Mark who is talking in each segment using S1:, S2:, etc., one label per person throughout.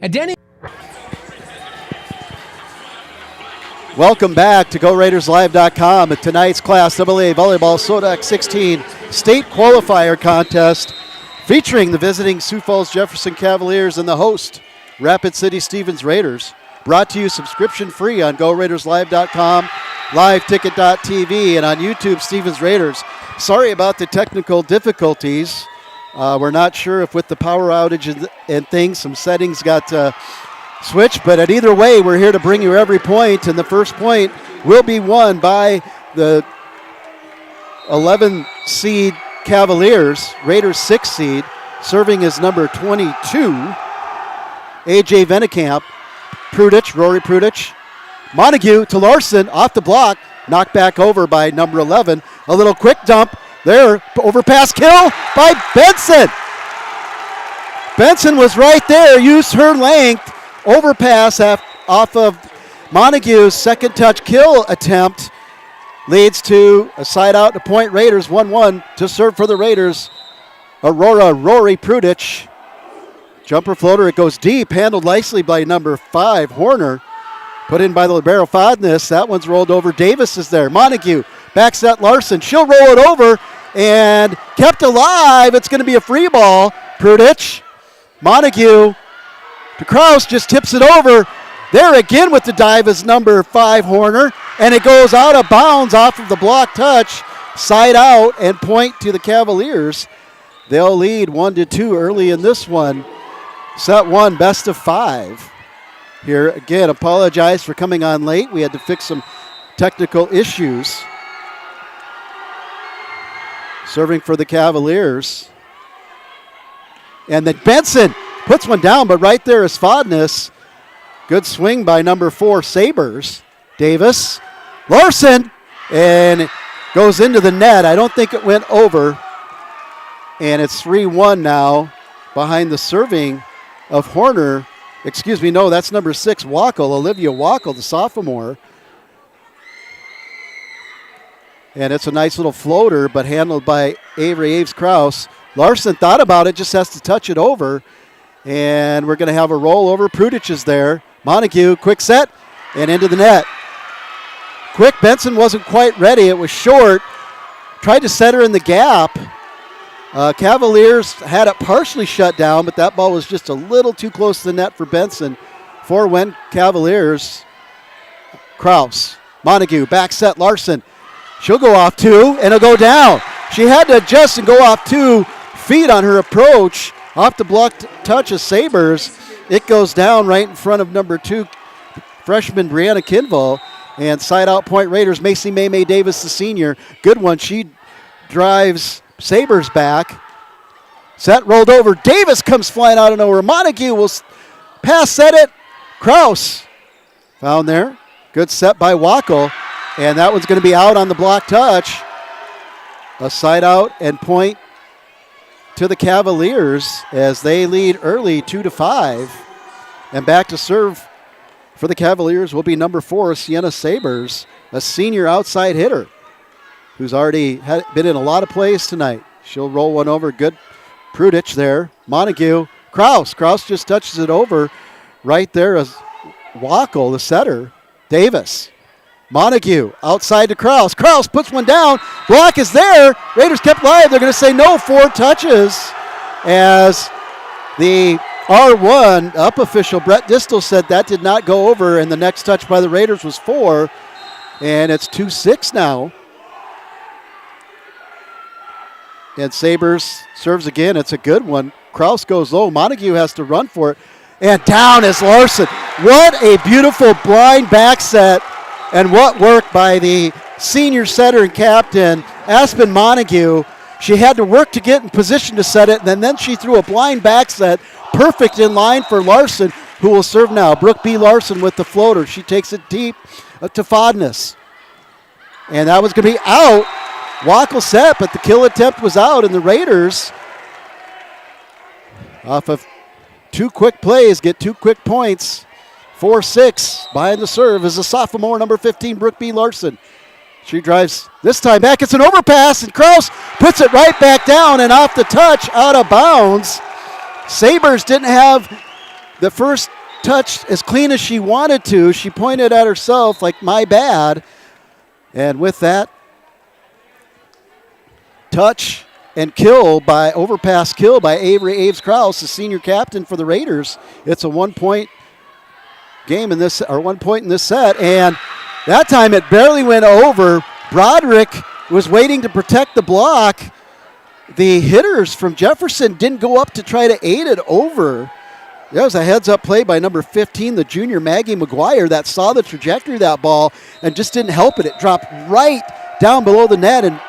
S1: And Danny.
S2: Welcome back to GoRaidersLive.com at tonight's Class AA Volleyball SODAK 16 State Qualifier Contest featuring the visiting Sioux Falls Jefferson Cavaliers and the host, Rapid City Stevens Raiders. Brought to you subscription free on GoRaidersLive.com, LiveTicket.tv, and on YouTube, Stevens Raiders. Sorry about the technical difficulties. We're not sure if with the power outage and things, some settings got switched, but at either way, we're here to bring you every point, and the first point will be won by the 11 seed Cavaliers, Raiders 6 seed, serving as number 22, A.J. Venekamp. Rory Prudich. Montague to Larson, off the block, knocked back over by number 11. A little quick dump there, overpass kill by Benson. Benson was right there, used her length, overpass off of Montague's second touch kill attempt. Leads to a side out to point Raiders, 1-1 to serve for the Raiders. Rory Prudich. Jumper floater, it goes deep, handled nicely by number 5, Horner. Put in by the libero Fodness. That one's rolled over. Davis is there. Montague back set Larson. She'll roll it over and kept alive. It's going to be a free ball. Prudich. Montague to Kraus, just tips it over. There again with the dive is number 5, Horner. And it goes out of bounds off of the block touch. Side out and point to the Cavaliers. They'll lead 1-2 early in this one. Set 1, best of 5. Here again, apologize for coming on late. We had to fix some technical issues. Serving for the Cavaliers. And then Benson puts one down, but right there is Fodness. Good swing by number 4, Sabres. Davis. Larson. And it goes into the net. I don't think it went over. And it's 3-1 now behind the serving of Horner. Excuse me, no, that's number 6, Wackel, Olivia Wackel, the sophomore. And it's a nice little floater, but handled by Avery Aves-Kraus. Larson thought about it, just has to touch it over. And we're going to have a rollover. Prudich is there. Montague, quick set, and into the net. Quick, Benson wasn't quite ready. It was short. Tried to set her in the gap. Cavaliers had it partially shut down, but that ball was just a little too close to the net for Benson. 4-1 Cavaliers. Kraus. Montague, back set Larson. She'll go off 2, and it'll go down. She had to adjust and go off 2 feet on her approach. Off the block touch of Sabres. It goes down right in front of number 2, freshman Brianna Kinval. And side out point Raiders, Macy May Davis, the senior. Good one. She drives Sabres back. Set rolled over. Davis comes flying out of nowhere. Montague will pass set it. Kraus found there. Good set by Wackel. And that one's going to be out on the block touch. A side out and point to the Cavaliers as they lead early 2-5. And back to serve for the Cavaliers will be number 4, Sienna Sabres, a senior outside hitter who's already been in a lot of plays tonight. She'll roll one over. Good Prudich there. Montague. Kraus. Kraus just touches it over. Right there is Wackel, the setter. Davis. Montague outside to Kraus. Kraus puts one down. Block is there. Raiders kept live. They're going to say no. 4 touches as the R1 up official Brett Distel said that did not go over, and the next touch by the Raiders was 4. And it's 2-6 now. And Sabres serves again. It's a good one. Kraus goes low. Montague has to run for it. And down is Larson. What a beautiful blind back set. And what work by the senior setter and captain, Aspen Montague. She had to work to get in position to set it, and then she threw a blind back set. Perfect in line for Larson, who will serve now. Brooke B. Larson with the floater. She takes it deep to Fodness. And that was going to be out. Wackel set, but the kill attempt was out, and the Raiders, off of 2 quick plays, get 2 quick points. 4-6 behind the serve is a sophomore, number 15, Brooke B. Larson. She drives this time back. It's an overpass, and Kraus puts it right back down and off the touch, out of bounds. Sabres didn't have the first touch as clean as she wanted to. She pointed at herself like, my bad. And with that, touch and overpass kill by Avery Aves-Krause, the senior captain for the Raiders. It's a 1-point game in this, or 1 point in this set. And that time it barely went over. Broderick was waiting to protect the block. The hitters from Jefferson didn't go up to try to aid it over. That was a heads-up play by number 15, the junior Maggie McGuire, that saw the trajectory of that ball and just didn't help it. It dropped right down below the net, and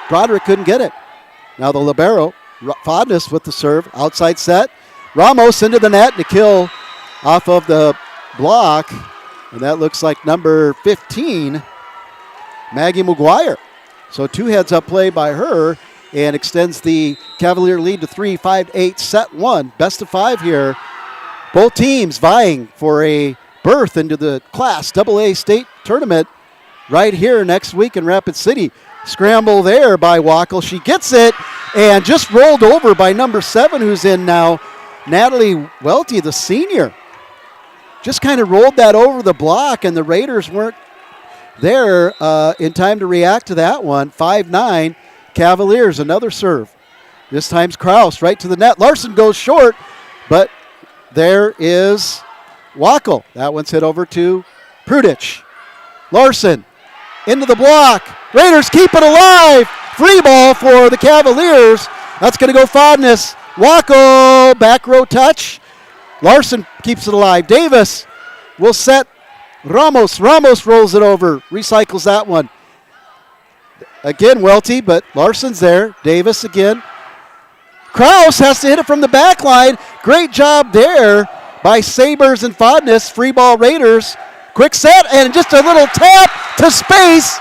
S2: Broderick couldn't get it. Now the libero, Fondness with the serve, outside set. Ramos into the net to kill off of the block, and that looks like number 15, Maggie McGuire. So 2 heads-up play by her, and extends the Cavalier lead to 3, 5-8, set 1. Best of 5 here. Both teams vying for a berth into the Class AA state tournament right here next week in Rapid City. Scramble there by Wackel. She gets it and just rolled over by number 7, who's in now, Natalie Welty, the senior. Just kind of rolled that over the block, and the Raiders weren't there in time to react to that one. 5-9, Cavaliers, another serve. This time's Krause right to the net. Larson goes short, but there is Wackel. That one's hit over to Prudich. Larson into the block. Raiders keep it alive. Free ball for the Cavaliers. That's going to go Fondness. Wackel, back row touch. Larson keeps it alive. Davis will set Ramos. Ramos rolls it over. Recycles that one. Again, Welty, but Larson's there. Davis again. Krause has to hit it from the back line. Great job there by Sabres and Fondness. Free ball Raiders. Quick set and just a little tap to space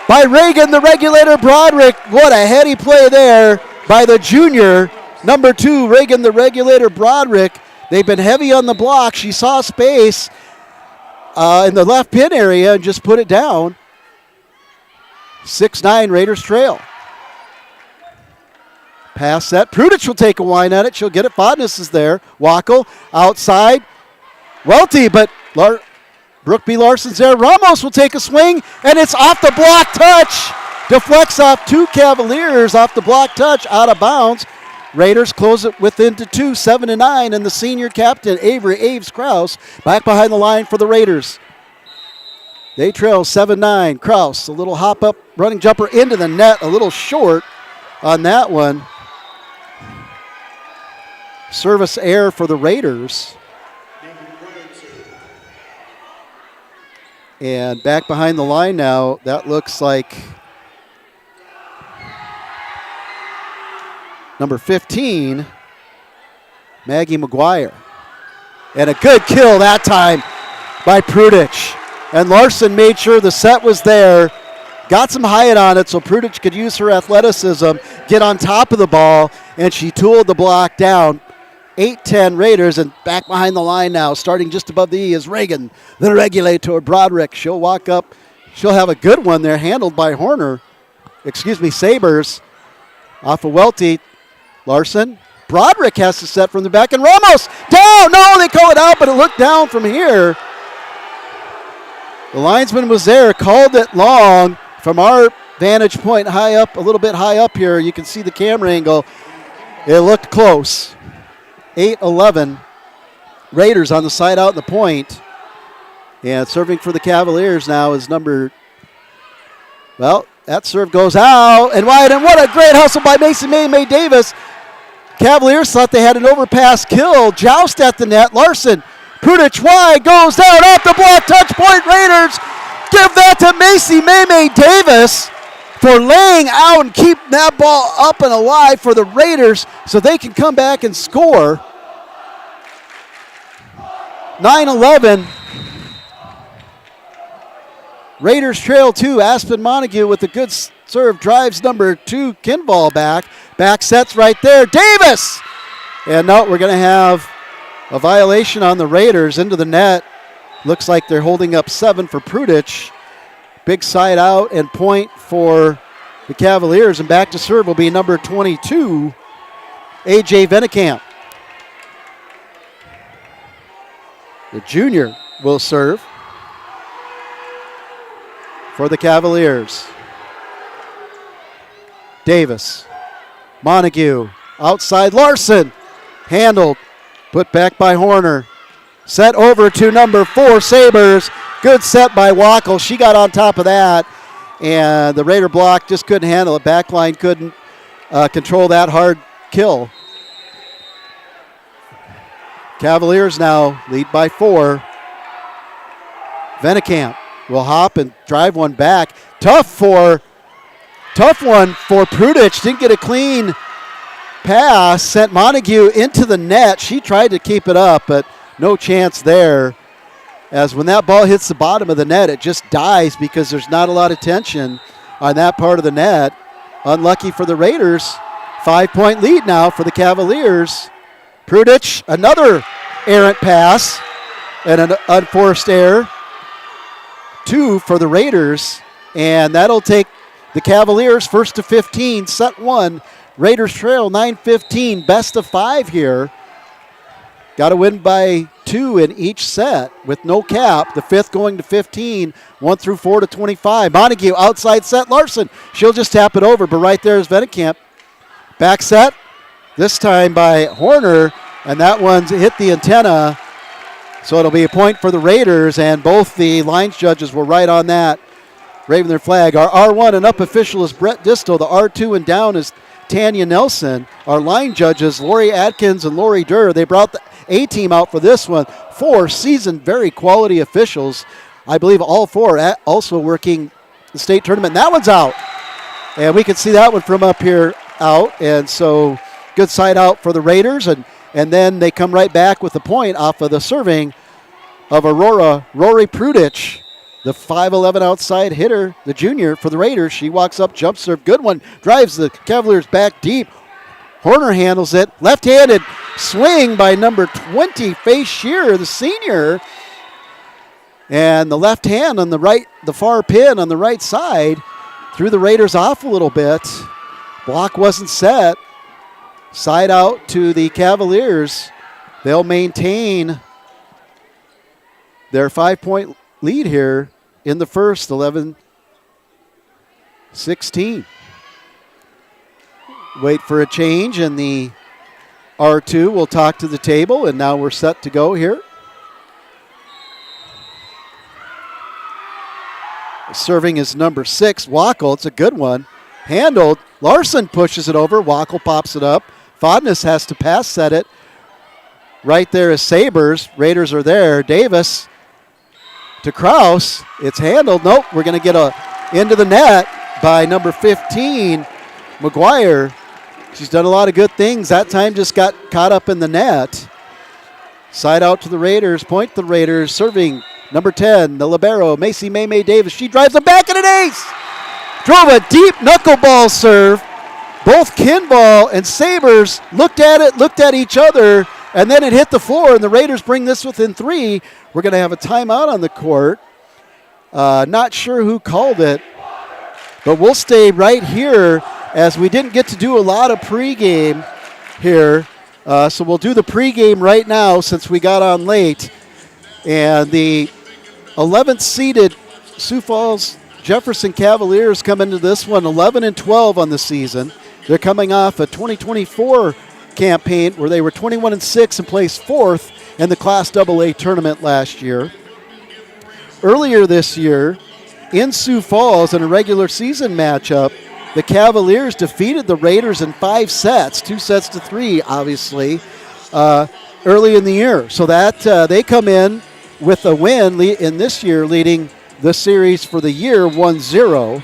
S2: by Reagan, the regulator Broderick. What a heady play there by the junior, number 2, Reagan, the regulator Broderick. They've been heavy on the block. She saw space in the left pin area and just put it down. 6-9, Raiders trail. Pass set. Prudich will take a whine at it. She'll get it. Fondness is there. Wackel outside. Welty, but Brooke B. Larson's there. Ramos will take a swing, and it's off the block touch. Deflects off 2 Cavaliers off the block touch, out of bounds. Raiders close it within to 2, 7-9, and the senior captain, Avery Aves-Krause, back behind the line for the Raiders. They trail 7-9. Krause, a little hop-up running jumper into the net, a little short on that one. Service error for the Raiders. And back behind the line now, that looks like number 15, Maggie McGuire. And a good kill that time by Prudich. And Larson made sure the set was there, got some height on it so Prudich could use her athleticism, get on top of the ball, and she tooled the block down. 8-10 Raiders, and back behind the line now, starting just above the E is Reagan, the regulator Broderick. She'll walk up. She'll have a good one there, handled by Sabres. Off of Welty. Larson. Broderick has to set from the back, and Ramos down. No, they call it out, but it looked down from here. The linesman was there, called it long. From our vantage point, high up, a little bit high up here, you can see the camera angle. It looked close. 8-11. Raiders on the side out in the point. And serving for the Cavaliers now is that serve goes out and wide, and what a great hustle by May Davis. Cavaliers thought they had an overpass kill. Joust at the net. Larson, Prudich wide, goes down off the block, touch point. Raiders give that to May Davis for laying out and keep that ball up and alive for the Raiders so they can come back and score. 9-11. Raiders trail 2. Aspen Montague with a good serve drives number 2 Kinval back. Back sets right there. Davis! And no, we're going to have a violation on the Raiders into the net. Looks like they're holding up 7 for Prudich. Big side out and point for the Cavaliers. And back to serve will be number 22, A.J. Venekamp. The junior will serve for the Cavaliers. Davis, Montague, outside Larson, handled, put back by Horner. Set over to number 4, Sabres. Good set by Wackel. She got on top of that, and the Raider block just couldn't handle it. Backline couldn't control that hard kill. Cavaliers now lead by 4. Venekamp will hop and drive one back. Tough one for Prudich. Didn't get a clean pass. Sent Montague into the net. She tried to keep it up, but no chance there. As when that ball hits the bottom of the net, it just dies because there's not a lot of tension on that part of the net. Unlucky for the Raiders. 5-point lead now for the Cavaliers. Prudich, another errant pass and an unforced error. 2 for the Raiders, and that'll take the Cavaliers first to 15, set 1. Raiders trail 9-15, best of 5 here. Got to win by 2 in each set with no cap. The 5th going to 15, 1 through 4 to 25. Montague outside set. Larson, she'll just tap it over, but right there is Venekamp. Back set, this time by Horner, and that one's hit the antenna. So it'll be a point for the Raiders, and both the lines judges were right on that, waving their flag. Our R1 and up official is Brett Disto. The R2 and down is Tanya Nelson. Our line judges, Lori Atkins and Lori Durr. They brought the A-team out for this one. 4 seasoned, very quality officials. I believe all 4 also working the state tournament. And that one's out. And we can see that one from up here out. And so good side out for the Raiders. And then they come right back with the point off of the serving of Aurora. Rory Prudich, the 5'11" outside hitter, the junior for the Raiders. She walks up, jump serve, good one, drives the Cavaliers back deep. Horner handles it. Left-handed swing by number 20, Faye Shearer, the senior. And the left hand on the right, the far pin on the right side, threw the Raiders off a little bit. Block wasn't set. Side out to the Cavaliers. They'll maintain their 5-point lead here in the first, 11-16. Wait for a change, and the R2 will talk to the table, and now we're set to go here. Serving is number 6, Wackel. It's a good one. Handled. Larson pushes it over. Wackel pops it up. Fodness has to pass set it. Right there is Sabres. Raiders are there. Davis to Kraus. It's handled. Nope, we're going to get into the net by number 15, McGuire. She's done a lot of good things. That time just got caught up in the net. Side out to the Raiders. Point to the Raiders. Serving number 10, the libero, Macy May Davis. She drives it back and an ace. Drove a deep knuckleball serve. Both Kinball and Sabres looked at it, looked at each other, and then it hit the floor, and the Raiders bring this within 3. We're going to have a timeout on the court. Not sure who called it, but we'll stay right here as we didn't get to do a lot of pregame here. So we'll do the pregame right now since we got on late. And the 11th seeded Sioux Falls Jefferson Cavaliers come into this one 11-12 on the season. They're coming off a 2024 campaign where they were 21-6 and placed 4th in the Class AA tournament last year. Earlier this year, in Sioux Falls in a regular season matchup, the Cavaliers defeated the Raiders in 5 sets, 2 sets to 3, obviously, early in the year. So that they come in with a win in this year, leading the series for the year 1-0.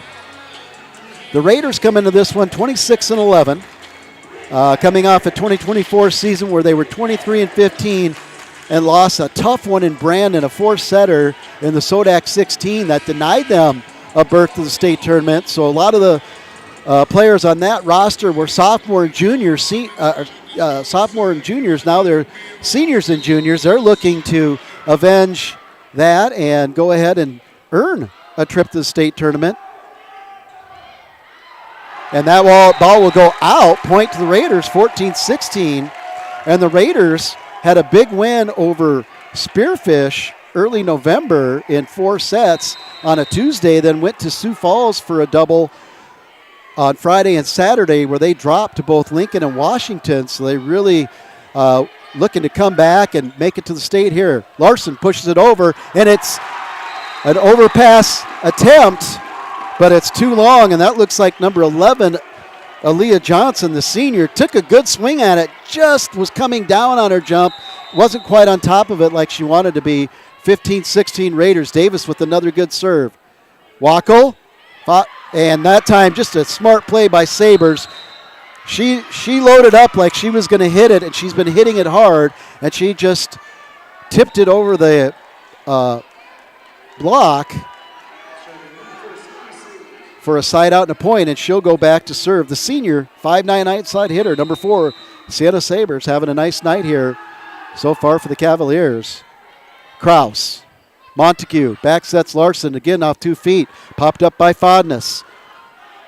S2: The Raiders come into this one 26-11, coming off a 2024 season where they were 23-15 and lost a tough one in Brandon, a 4-setter in the SODAK 16 that denied them a berth to the state tournament. So a lot of the players on that roster were sophomore and juniors. Sophomore and juniors. Now they're seniors and juniors. They're looking to avenge that and go ahead and earn a trip to the state tournament. And that ball will go out, point to the Raiders, 14-16. And the Raiders had a big win over Spearfish early November in 4 sets on a Tuesday, then went to Sioux Falls for a double on Friday and Saturday where they dropped to both Lincoln and Washington. So they really looking to come back and make it to the state here. Larson pushes it over, and it's an overpass attempt, but it's too long, and that looks like number 11, Aaliyah Johnson, the senior, took a good swing at it, just was coming down on her jump, wasn't quite on top of it like she wanted to be. 15-16 Raiders. Davis with another good serve. Wackel, and that time just a smart play by Sabres. She loaded up like she was going to hit it, and she's been hitting it hard, and she just tipped it over the block for a side out and a point, and she'll go back to serve. The senior, 5'9" outside hitter, number 4, Sienna Sabres, having a nice night here so far for the Cavaliers. Kraus, Montague, back sets Larson, again off 2 feet, popped up by Fodness.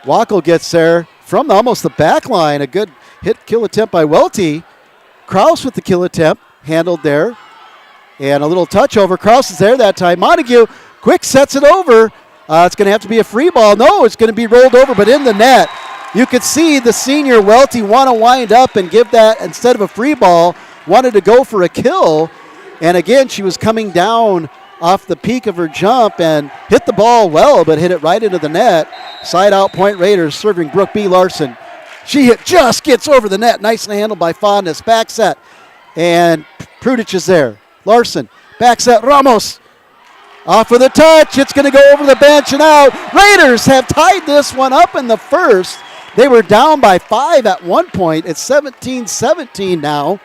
S2: Wackel gets there from almost the back line, a good hit kill attempt by Welty. Kraus with the kill attempt, handled there, and a little touch over. Kraus is there that time. Montague quick sets it over. It's going to have to be a free ball. No, it's going to be rolled over, but in the net. You could see the senior Welty want to wind up and give that, instead of a free ball, wanted to go for a kill. And again, she was coming down off the peak of her jump and hit the ball well, but hit it right into the net. Side out point Raiders serving Brooke B. Larson. She just gets over the net. Nicely handled by Fondness. Back set. And Prudich is there. Larson. Back set. Ramos. Off with a touch. It's going to go over the bench and out. Raiders have tied this one up in the first. They were down by 5 at one point. It's 17-17 now.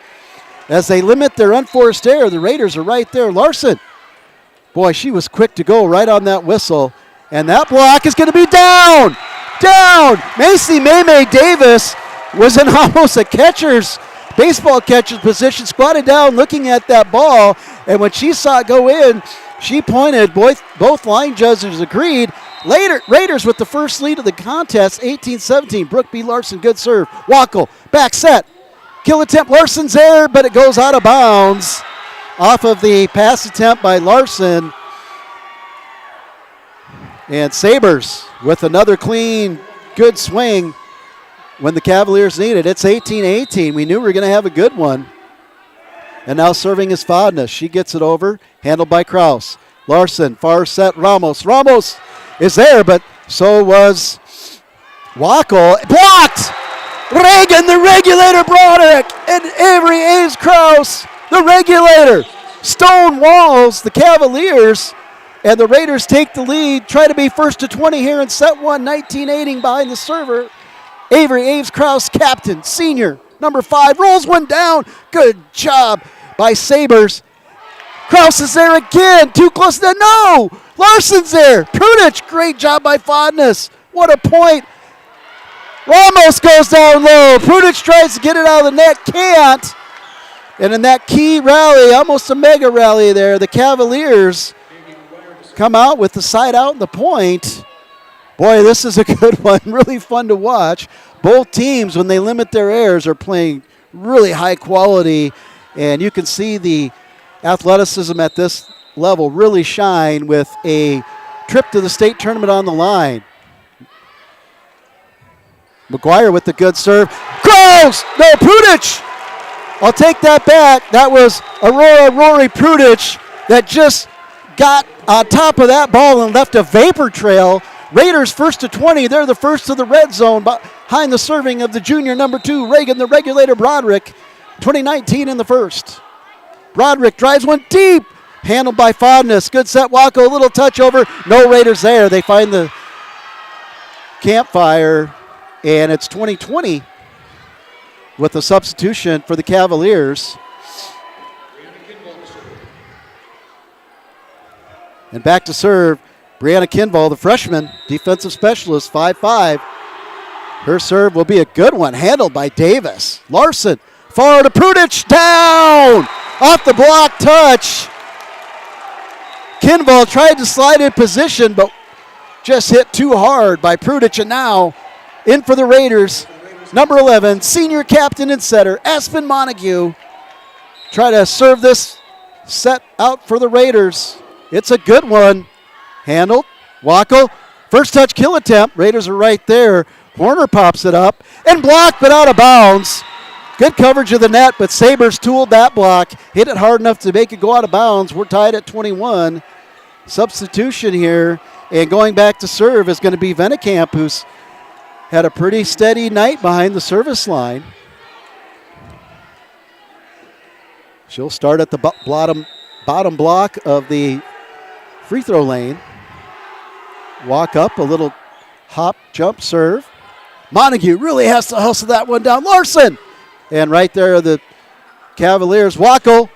S2: As they limit their unforced error, the Raiders are right there. Larson. Boy, she was quick to go right on that whistle. And that block is going to be down. Down. Macy Maymay Davis was in almost a baseball catcher's position, squatted down looking at that ball. And when she saw it go in, she pointed. Both line judges agreed. Raiders with the first lead of the contest, 18-17. Brooke B. Larson, good serve. Wackel, back set. Kill attempt, Larson's there, but it goes out of bounds off of the pass attempt by Larson. And Sabres with another clean, good swing when the Cavaliers need it. It's 18-18. We knew we were going to have a good one. And now serving is Fodness. She gets it over, handled by Kraus. Larson, far set, Ramos. Ramos is there, but so was Wackel. Blocked! Reagan, the regulator, Broderick, and Avery Aves Kraus, the regulator. Stone walls the Cavaliers, and the Raiders take the lead. Try to be first to 20 here in set 1, 19-18 behind the server. Avery Aves Kraus, captain, senior, number 5, rolls one down. Good job by Sabres. Kraus is there again, too close to no! Larson's there. Prudich, great job by Fodness. What a point. Ramos goes down low. Prudich tries to get it out of the net, can't. And in that key rally, almost a mega rally there, the Cavaliers come out with the side out and the point. Boy, this is a good one. Really fun to watch. Both teams, when they limit their errors, are playing really high quality. And you can see the athleticism at this level really shine with a trip to the state tournament on the line. McGuire with the good serve. Close! No, Prudich! I'll take that back. That was Aurora Rory Prudich that just got on top of that ball and left a vapor trail. Raiders first to 20. They're the first to the red zone behind the serving of the junior number 2, Reagan, the regulator Broderick. 2019 in the first. Broderick drives one deep. Handled by Fodness. Good set, Wacko, a little touch over. No Raiders there. They find the campfire. And it's 2020 with a substitution for the Cavaliers. And back to serve, Brianna Kinval, the freshman, defensive specialist, 5'5". Her serve will be a good one, handled by Davis. Larson, far to Prudich, down! Off the block touch. Kinval tried to slide in position, but just hit too hard by Prudich, and now in for the Raiders, number 11, senior captain and setter, Aspen Montague. Try to serve this set out for the Raiders. It's a good one. Handled. Wackel. First touch kill attempt. Raiders are right there. Horner pops it up and blocked, but out of bounds. Good coverage of the net, but Sabres tooled that block. Hit it hard enough to make it go out of bounds. We're tied at 21. Substitution here. And going back to serve is going to be Venekamp, who's had a pretty steady night behind the service line. She'll start at the bottom block of the free throw lane. Walk up, a little hop, jump, serve. Montague really has to hustle that one down. Larson! And right there, the Cavaliers. Wackel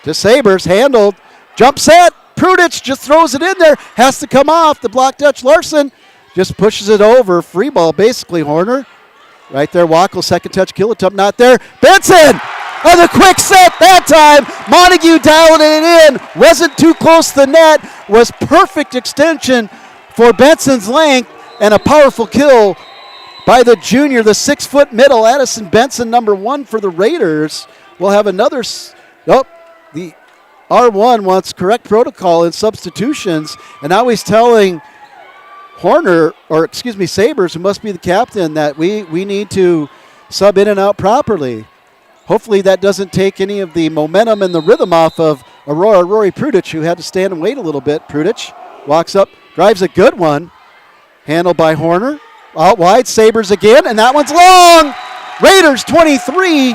S2: to Sabres, handled. Jump set. Prudich just throws it in there. Has to come off. The block touch. Larson just pushes it over. Free ball, basically, Horner. Right there, Wackel, second touch, kill attempt, not there. Benson! On the quick set that time. Montague dialing it in. Wasn't too close to the net. Was perfect extension for Benson's length. And a powerful kill by the junior, the 6-foot middle, Addison Benson, number 1 for the Raiders. We'll have another. The R1 wants correct protocol in substitutions. And now he's telling Sabres, who must be the captain, that we need to sub in and out properly. Hopefully that doesn't take any of the momentum and the rhythm off of Rory Prudich, who had to stand and wait a little bit. Prudich walks up, drives a good one. Handled by Horner. Out wide, Sabres again, and that one's long. Raiders 23.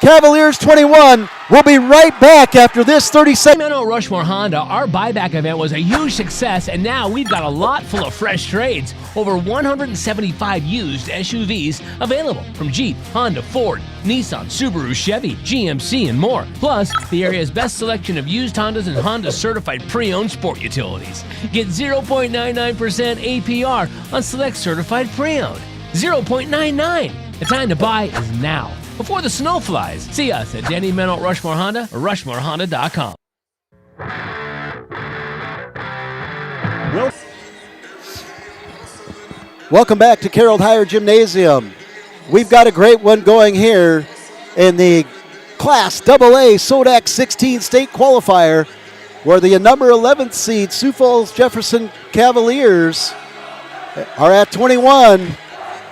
S2: Cavaliers 21. We'll be right back after this 30-second.
S1: Sacramento Rushmore Honda, our buyback event was a huge success, and now we've got a lot full of fresh trades. Over 175 used SUVs available from Jeep, Honda, Ford, Nissan, Subaru, Chevy, GMC, and more. Plus, the area's best selection of used Hondas and Honda certified pre-owned sport utilities. Get 0.99% APR on select certified pre-owned. 0.99. The time to buy is now, before the snow flies. See us at Denny Menno Rushmore Honda or RushmoreHonda.com.
S2: Welcome back to Carroll Higher Gymnasium. We've got a great one going here in the Class AA SODAK 16 state qualifier, where the number 11th seed Sioux Falls Jefferson Cavaliers are at 21.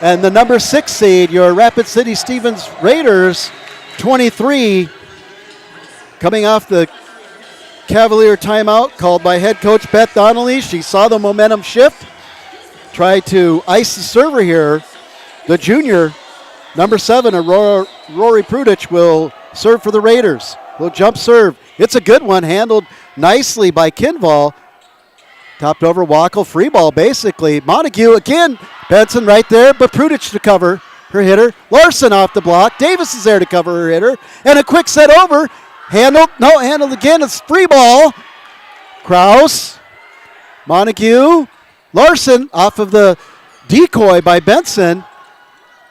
S2: And the number 6 seed, your Rapid City Stevens Raiders, 23. Coming off the Cavalier timeout called by head coach Beth Donnelly. She saw the momentum shift. Tried to ice the server here. The junior, number 7, Rory Prudich, will serve for the Raiders. Little jump serve. It's a good one, handled nicely by Kinval. Topped over Wackel, free ball basically. Montague again. Benson right there, but Prudich to cover her hitter. Larson off the block. Davis is there to cover her hitter. And a quick set over. Handled again. It's free ball. Kraus. Montague. Larson off of the decoy by Benson.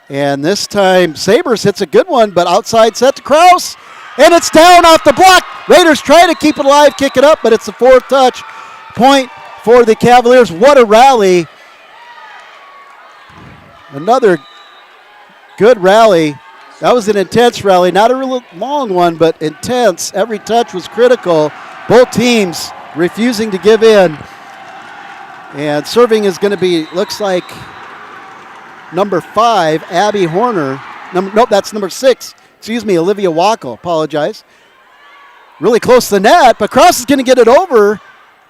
S2: And this time Sabres hits a good one, but outside set to Kraus. And it's down off the block. Raiders try to keep it alive, kick it up, but it's the 4th touch. Point for the Cavaliers. What a rally. Another good rally. That was an intense rally. Not a real long one, but intense. Every touch was critical. Both teams refusing to give in. And serving is going to be, looks like, number 5, Abby Horner. That's number 6. Excuse me, Olivia Wackel. Apologize. Really close to the net, but Cross is going to get it over,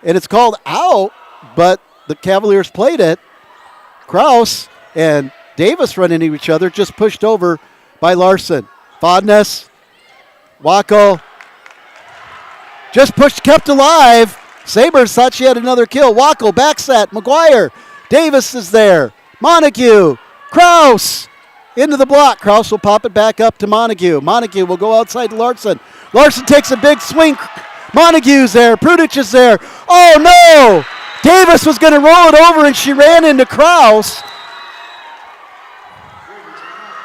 S2: and it's called out, but the Cavaliers played it. Kraus and Davis run into each other, just pushed over by Larson. Fodness, Wackel, just pushed, kept alive. Sabres thought she had another kill. Wackel, back set, McGuire. Davis is there. Montague, Kraus, into the block. Kraus will pop it back up to Montague. Montague will go outside to Larson. Larson takes a big swing. Montague's there. Prudich is there. Oh, no! Davis was going to roll it over, and she ran into Kraus.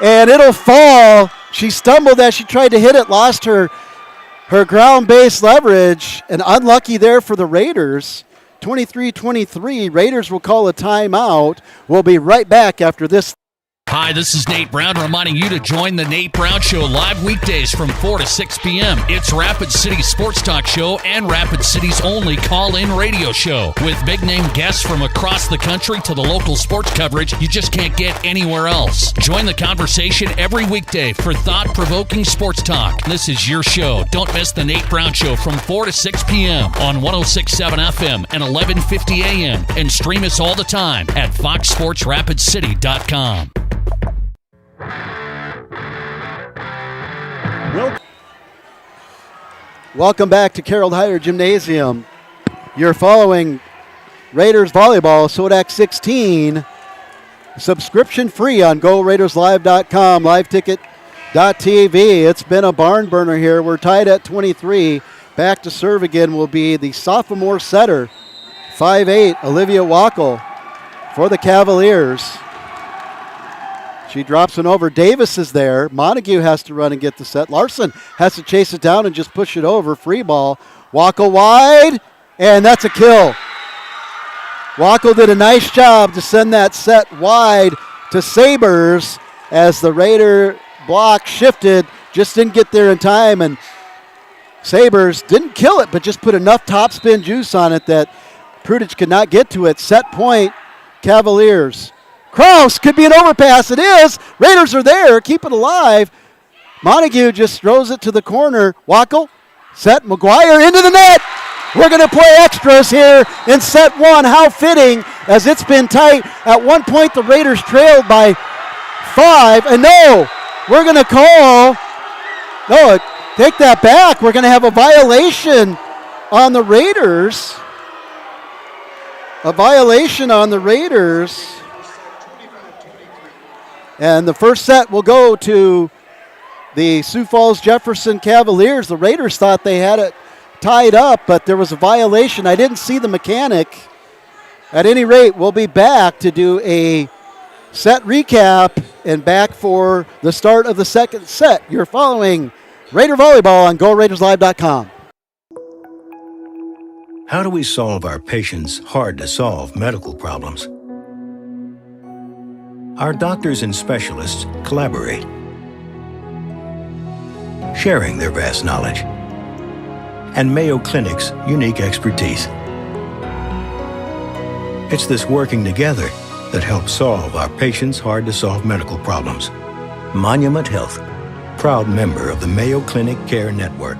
S2: And it'll fall. She stumbled as she tried to hit it, lost her ground base leverage, and unlucky there for the Raiders. 23-23. Raiders will call a timeout. We'll be right back after this.
S3: Hi, this is Nate Brown reminding you to join the Nate Brown Show live weekdays from 4 to 6 p.m. It's Rapid City's sports talk show and Rapid City's only call-in radio show with big-name guests from across the country to the local sports coverage you just can't get anywhere else. Join the conversation every weekday for thought-provoking sports talk. This is your show. Don't miss the Nate Brown Show from 4 to 6 p.m. on 106.7 FM and 1150 a.m. and stream us all the time at foxsportsrapidcity.com.
S2: Welcome back to Carroll Higher Gymnasium. You're following Raiders Volleyball, SODAK 16. Subscription free on GoRaidersLive.com, LiveTicket.tv. It's been a barn burner here. We're tied at 23. Back to serve again will be the sophomore setter, 5'8", Olivia Wackel for the Cavaliers. She drops it over. Davis is there. Montague has to run and get the set. Larson has to chase it down and just push it over. Free ball. Wackel wide, and that's a kill. Wackel did a nice job to send that set wide to Sabres as the Raider block shifted. Just didn't get there in time, and Sabres didn't kill it, but just put enough topspin juice on it that Prudich could not get to it. Set point, Cavaliers. Kraus could be an overpass. It is. Raiders are there. Keep it alive. Montague just throws it to the corner. Wackel, set, McGuire into the net. We're going to play extras here in set one. How fitting, as it's been tight. At one point, the Raiders trailed by 5. And no, we're going to call. No, take that back. We're going to have a violation on the Raiders. A violation on the Raiders. And the first set will go to the Sioux Falls Jefferson Cavaliers. The Raiders thought they had it tied up, but there was a violation. I didn't see the mechanic. At any rate, we'll be back to do a set recap and back for the start of the second set. You're following Raider Volleyball on GoRaidersLive.com.
S4: How do we solve our patients' hard-to-solve medical problems? Our doctors and specialists collaborate, sharing their vast knowledge and Mayo Clinic's unique expertise. It's this working together that helps solve our patients' hard-to-solve medical problems. Monument Health, proud member of the Mayo Clinic Care Network.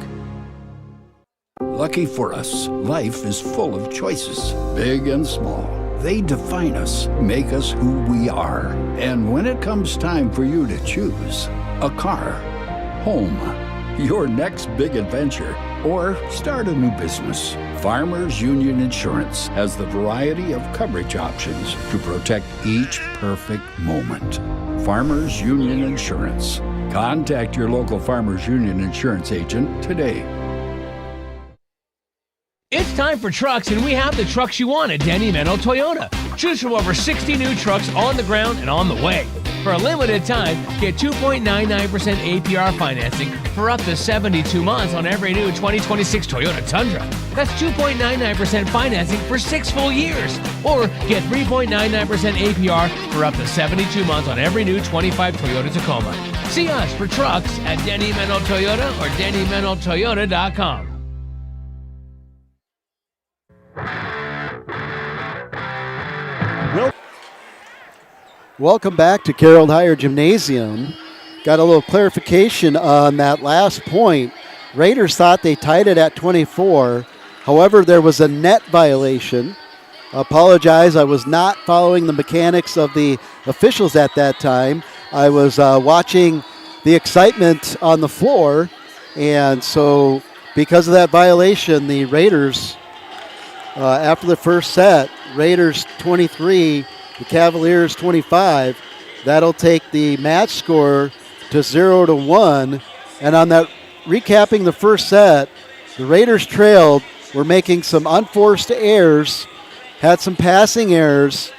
S5: Lucky for us, life is full of choices, big and small. They define us, make us who we are. And when it comes time for you to choose a car, home, your next big adventure, or start a new business, Farmers Union Insurance has the variety of coverage options to protect each perfect moment. Farmers Union Insurance. Contact your local Farmers Union Insurance agent today.
S1: It's time for trucks, and we have the trucks you want at Denny Menno Toyota. Choose from over 60 new trucks on the ground and on the way. For a limited time, get 2.99% APR financing for up to 72 months on every new 2026 Toyota Tundra. That's 2.99% financing for 6 full years. Or get 3.99% APR for up to 72 months on every new 25 Toyota Tacoma. See us for trucks at Denny Menno Toyota or DennyMennoToyota.com.
S2: Welcome back to Carroll Higher Gymnasium. Got a little clarification on that last point. Raiders thought they tied it at 24. However, there was a net violation. Apologize, I was not following the mechanics of the officials at that time. I was watching the excitement on the floor, and so because of that violation, the Raiders, after the first set, Raiders 23, the Cavaliers 25. That'll take the match score to 0-1. And on that, recapping the first set, the Raiders trailed, were making some unforced errors, had some passing errors.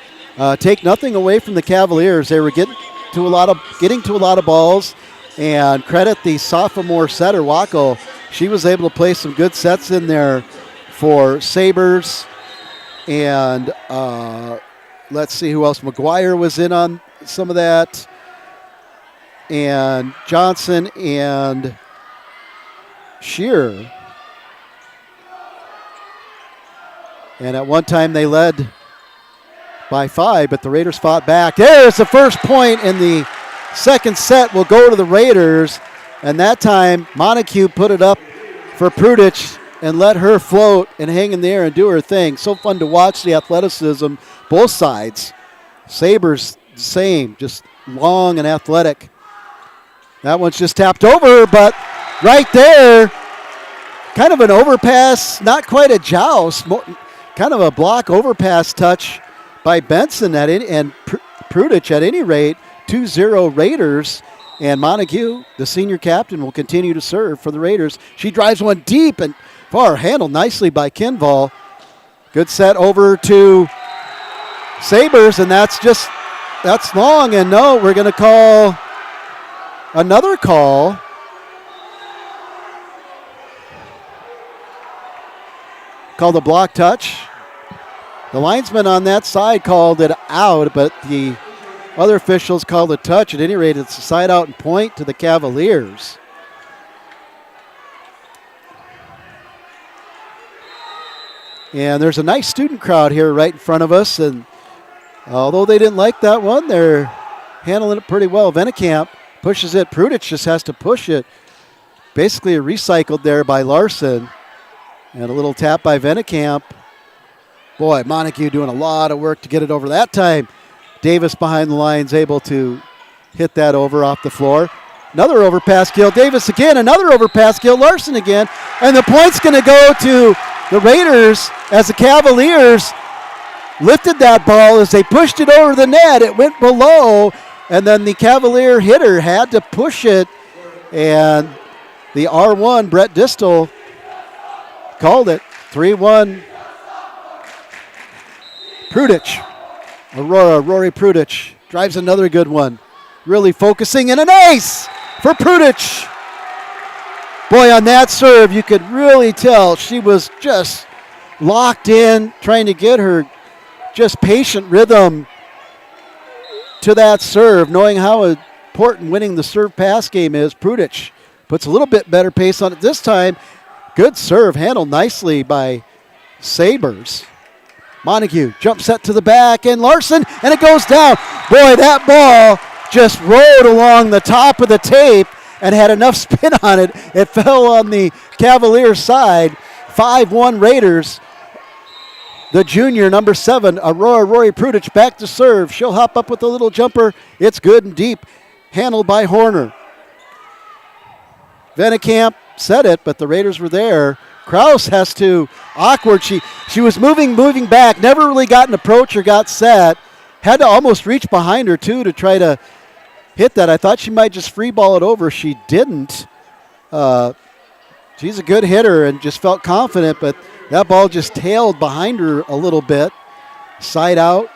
S2: Take nothing away from the Cavaliers. They were getting to a lot of balls, and credit the sophomore setter, Wackel. She was able to play some good sets in there for Sabres. And let's see who else. McGuire was in on some of that. and Johnson and Shearer. And at one time they led by 5, but the Raiders fought back. There's the first point in the second set will go to the Raiders. And that time, Montague put it up for Prudich and let her float and hang in the air and do her thing. So fun to watch the athleticism, both sides. Sabres, same, just long and athletic. That one's just tapped over, but right there, kind of an overpass, not quite a joust, kind of a block overpass touch by Benson and Prudich at any rate. 2-0 Raiders. And Montague, the senior captain, will continue to serve for the Raiders. She drives one deep and far, handled nicely by Kinval. Good set over to Sabres, and that's long. And no, we're going to call another call. Called a block touch. The linesman on that side called it out, but the other officials called a touch. At any rate, it's a side out and point to the Cavaliers. And there's a nice student crowd here right in front of us. And although they didn't like that one, they're handling it pretty well. Venekamp pushes it. Prudich just has to push it. Basically recycled there by Larson. And a little tap by Venekamp. Boy, Montague doing a lot of work to get it over that time. Davis behind the lines able to hit that over off the floor. Another overpass kill. Davis again, another overpass kill. Larson again. And the point's going to go to the Raiders as the Cavaliers lifted that ball as they pushed it over the net. It went below, and then the Cavalier hitter had to push it. And the R1, Brett Distel, called it. 3-1. Prudich. Rory Prudich drives another good one. Really focusing, and an ace for Prudich. Boy, on that serve, you could really tell she was just locked in, trying to get her just patient rhythm to that serve, knowing how important winning the serve pass game is. Prudich puts a little bit better pace on it this time. Good serve, handled nicely by Sabres. Montague, jump set to the back, and Larson, and it goes down. Boy, that ball just rode along the top of the tape and had enough spin on it. It fell on the Cavaliers side. 5-1 Raiders. The junior, number 7, Rory Prudich, back to serve. She'll hop up with a little jumper. It's good and deep. Handled by Horner. Venekamp said it, but the Raiders were there. Krause has to, awkward. She was moving back, never really got an approach or got set. Had to almost reach behind her, too, to try to hit that. I thought she might just free ball it over. She didn't. She's a good hitter and just felt confident, but that ball just tailed behind her a little bit. Side out.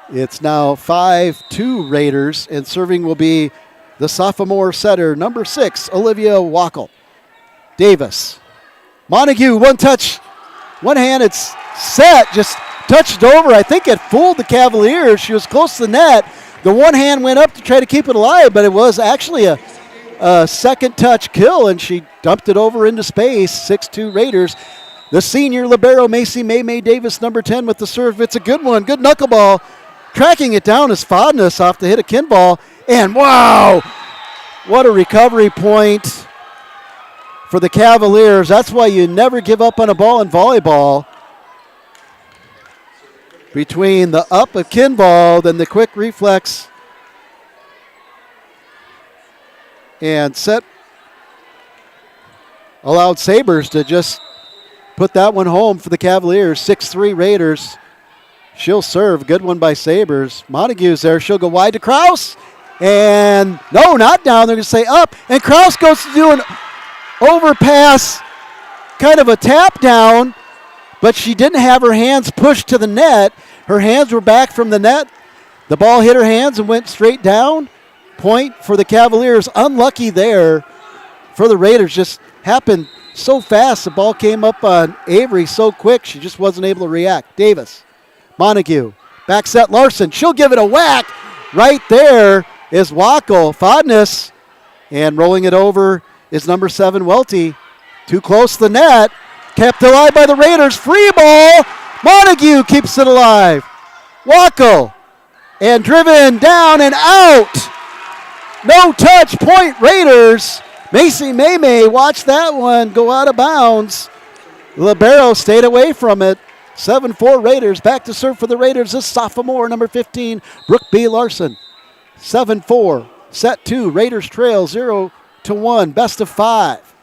S2: It's now 5-2 Raiders, and serving will be the sophomore setter, number 6, Olivia Wackel. Davis. Montague, one touch, one hand, it's set, just touched over. I think it fooled the Cavaliers. She was close to the net. The one hand went up to try to keep it alive, but it was actually a second touch kill, and she dumped it over into space. 6-2 Raiders. The senior libero, Macy May Davis, number 10 with the serve. It's a good one, good knuckleball. Tracking it down is Fodness off the hit of Kinball. And wow, what a recovery point for the Cavaliers. That's why you never give up on a ball in volleyball. Between the up of Kinball, then the quick reflex, and set allowed Sabres to just put that one home for the Cavaliers. 6-3 Raiders. She'll serve. Good one by Sabres. Montague's there. She'll go wide to Krause. And no, not down. They're going to say up. And Krause goes to do an overpass, kind of a tap down, but she didn't have her hands pushed to the net. Her hands were back from the net. The ball hit her hands and went straight down. Point for the Cavaliers. Unlucky there for the Raiders. Just happened so fast. The ball came up on Avery so quick, she just wasn't able to react. Davis. Montague. Back set Larson. She'll give it a whack right there is Wackel. Fodness. And rolling it over is number 7, Welty. Too close to the net. Kept alive by the Raiders. Free ball. Montague keeps it alive. Wackel. And driven down and out. No touch. Point Raiders. Macy Maymay watched that one go out of bounds. Libero stayed away from it. 7-4 Raiders. Back to serve for the Raiders is sophomore, number 15, Brooke B. Larson. 7-4. Set 2. Raiders trail 0-1. Best of 5.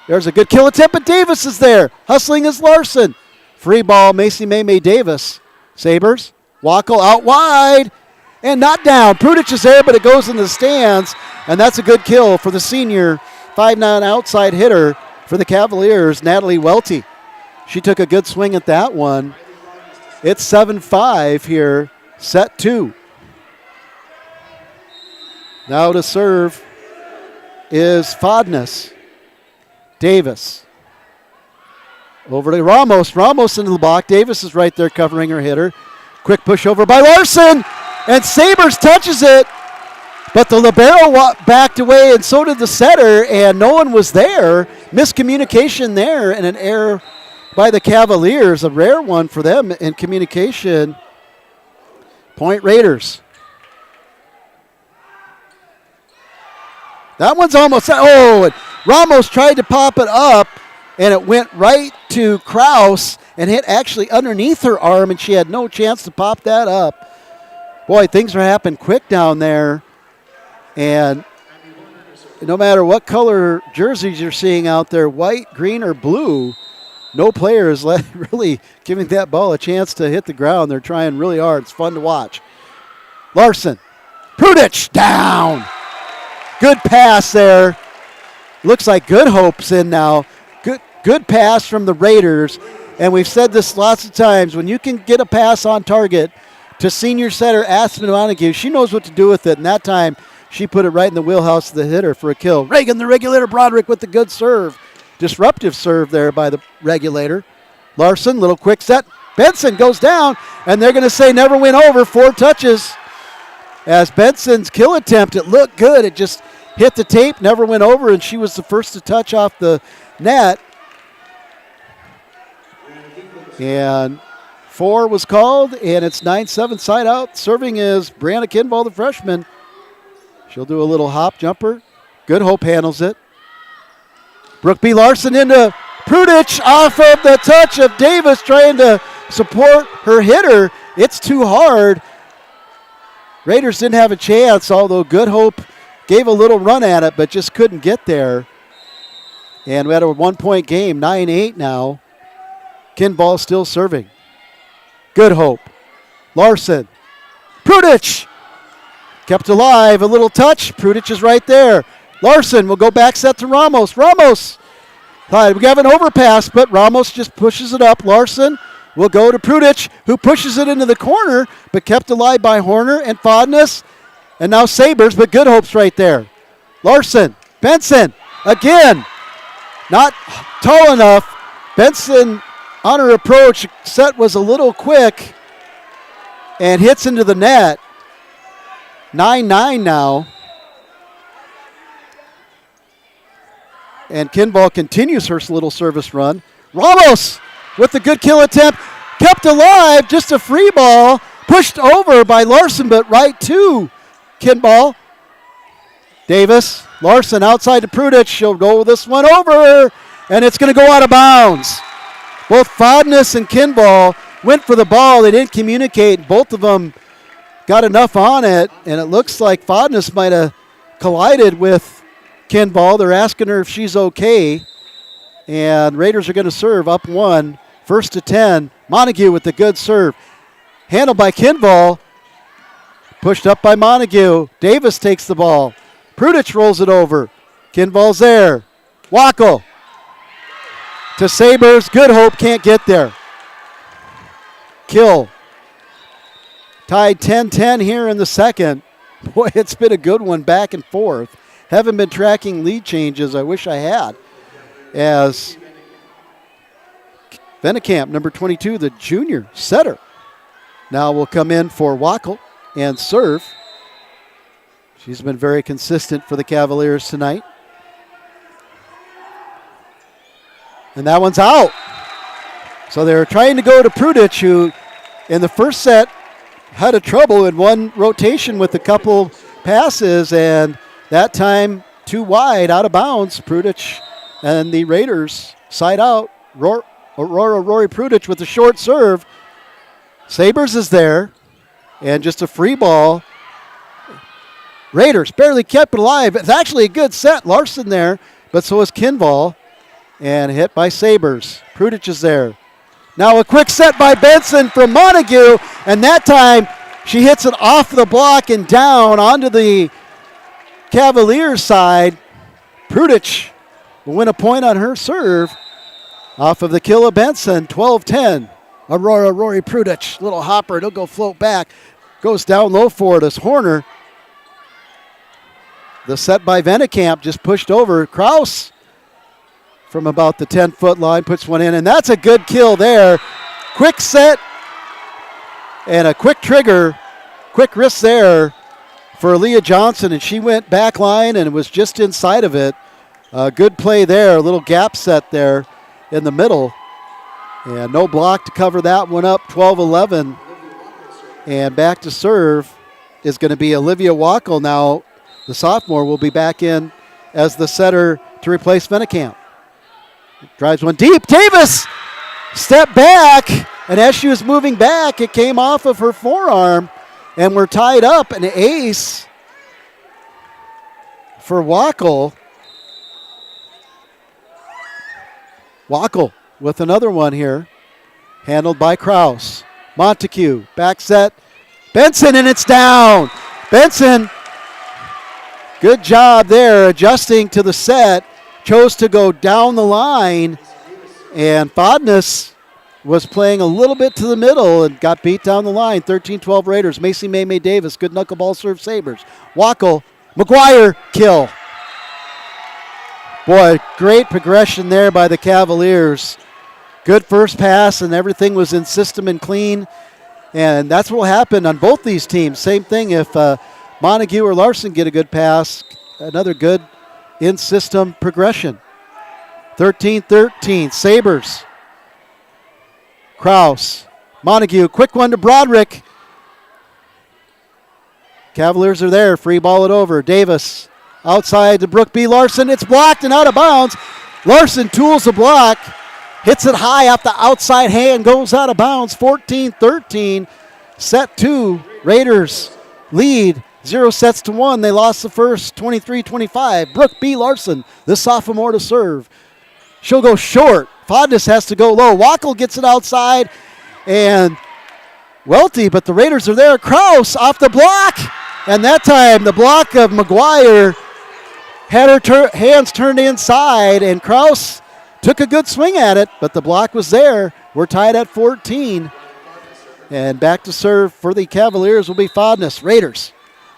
S2: There's a good kill attempt, but Davis is there. Hustling is Larson. Free ball, Macy Maymay Davis. Sabres. Wackel out wide. And not down. Prudich is there, but it goes in the stands. And that's a good kill for the senior 5'9" outside hitter for the Cavaliers, Natalie Welty. She took a good swing at that one. It's 7-5 here, set 2. Now to serve is Fodness. Davis. Over to Ramos. Ramos into the block. Davis is right there covering her hitter. Quick push over by Larson. And Sabres touches it. But the libero backed away, and so did the setter, and no one was there. Miscommunication there, and an error by the Cavaliers, a rare one for them in communication. Point Raiders. That one's almost, Ramos tried to pop it up, and it went right to Kraus and hit actually underneath her arm, and she had no chance to pop that up. Boy, things are happening quick down there. And no matter what color jerseys you're seeing out there, white, green, or blue, no player is really giving that ball a chance to hit the ground. They're trying really hard. It's fun to watch. Larson. Prudich down. Good pass there. Looks like Good Hope's in now. Good pass from the Raiders. And we've said this lots of times. When you can get a pass on target to senior setter Aspen Montague, she knows what to do with it. And that time, she put it right in the wheelhouse of the hitter for a kill. Reagan, the regulator, Broderick with the good serve. Disruptive serve there by the regulator. Larson, little quick set. Benson goes down, and they're going to say never went over. 4 touches. As Benson's kill attempt, it looked good. It just hit the tape, never went over, and she was the first to touch off the net. And 4 was called, and it's 9-7 side out. Serving is Brianna Kinball, the freshman. She'll do a little hop jumper. Good Hope handles it. Brooke B. Larson into Prudich off of the touch of Davis trying to support her hitter. It's too hard. Raiders didn't have a chance, although Good Hope gave a little run at it, but just couldn't get there. And we had a 1-point game, 9-8 now. Kinball still serving. Good Hope. Larson. Prudich. Kept alive, a little touch. Prudich is right there. Larson will go back set to Ramos. Ramos. Right, we have an overpass, but Ramos just pushes it up. Larson will go to Prudich, who pushes it into the corner, but kept alive by Horner and Fodness. And now Sabres, but Good Hope's right there. Larson. Benson. Again. Not tall enough. Benson on her approach. Set was a little quick and hits into the net. 9-9 now. And Kinball continues her little service run. Ramos with the good kill attempt. Kept alive, just a free ball. Pushed over by Larson, but right to Kinball. Davis, Larson outside to Prudich. She'll roll this one over, and it's going to go out of bounds. Both Fodness and Kinball went for the ball. They didn't communicate. Both of them got enough on it, and it looks like Fodness might have collided with Kinball. They're asking her if she's okay, and Raiders are going to serve up 1, first to 10. Montague with the good serve. Handled by Kinball. Pushed up by Montague. Davis takes the ball. Prudich rolls it over. Kinball's there. Wackel to Sabres. Good Hope can't get there. Kill. Tied 10-10 here in the second. Boy, it's been a good one back and forth. Haven't been tracking lead changes. I wish I had. As Venekamp, number 22, the junior setter, now will come in for Wackel and serve. She's been very consistent for the Cavaliers tonight. And that one's out. So they're trying to go to Prudich, who in the first set had a trouble in one rotation with a couple passes, and that time too wide, out of bounds. Prudich and the Raiders side out. Aurora Rory Prudich with the short serve. Sabres is there, and just a free ball. Raiders barely kept it alive. It's actually a good set. Larson there, but so is Kinval, and hit by Sabres. Prudich is there. Now a quick set by Benson from Montague, and that time she hits it off the block and down onto the Cavaliers side. Prudich will win a point on her serve off of the kill of Benson. 12-10. Aurora Rory Prudich, little hopper, it'll go float back. Goes down low for it as Horner. The set by Venekamp just pushed over. Kraus from about the 10-foot line puts one in, and that's a good kill there. Quick set and a quick trigger, quick wrist there for Aaliyah Johnson, and she went back line and was just inside of it. Good play there, a little gap set there in the middle, and no block to cover that one up. 12-11, and back to serve is going to be Olivia Wackel now. The sophomore will be back in as the setter to replace Venekamp. Drives one deep. Davis step back, and as she was moving back, it came off of her forearm, and we're tied up. An ace for Wackel. Wackel with another one here, handled by Kraus. Montague, back set. Benson, and it's down. Benson, good job there adjusting to the set. Chose to go down the line, and Fodness was playing a little bit to the middle and got beat down the line. 13-12 Raiders. Macy May Davis, good knuckleball serve Sabres. Wackel, McGuire, kill. Boy, great progression there by the Cavaliers. Good first pass, and everything was in system and clean. And that's what will happen on both these teams. Same thing if Montague or Larson get a good pass, another good in-system progression. 13-13, Sabres. Kraus, Montague, quick one to Broderick. Cavaliers are there, free ball it over. Davis, outside to Brooke B. Larson. It's blocked and out of bounds. Larson tools the block, hits it high off the outside hand, goes out of bounds. 14-13, set two. Raiders lead 0-1. They lost the first 23-25. Brooke B. Larson, the sophomore to serve. She'll go short. Fodness has to go low. Wackel gets it outside, and Welty, but the Raiders are there. Kraus off the block, and that time the block of McGuire had her hands turned inside, and Kraus took a good swing at it, but the block was there. We're tied at 14, and back to serve for the Cavaliers will be Fodness. Raiders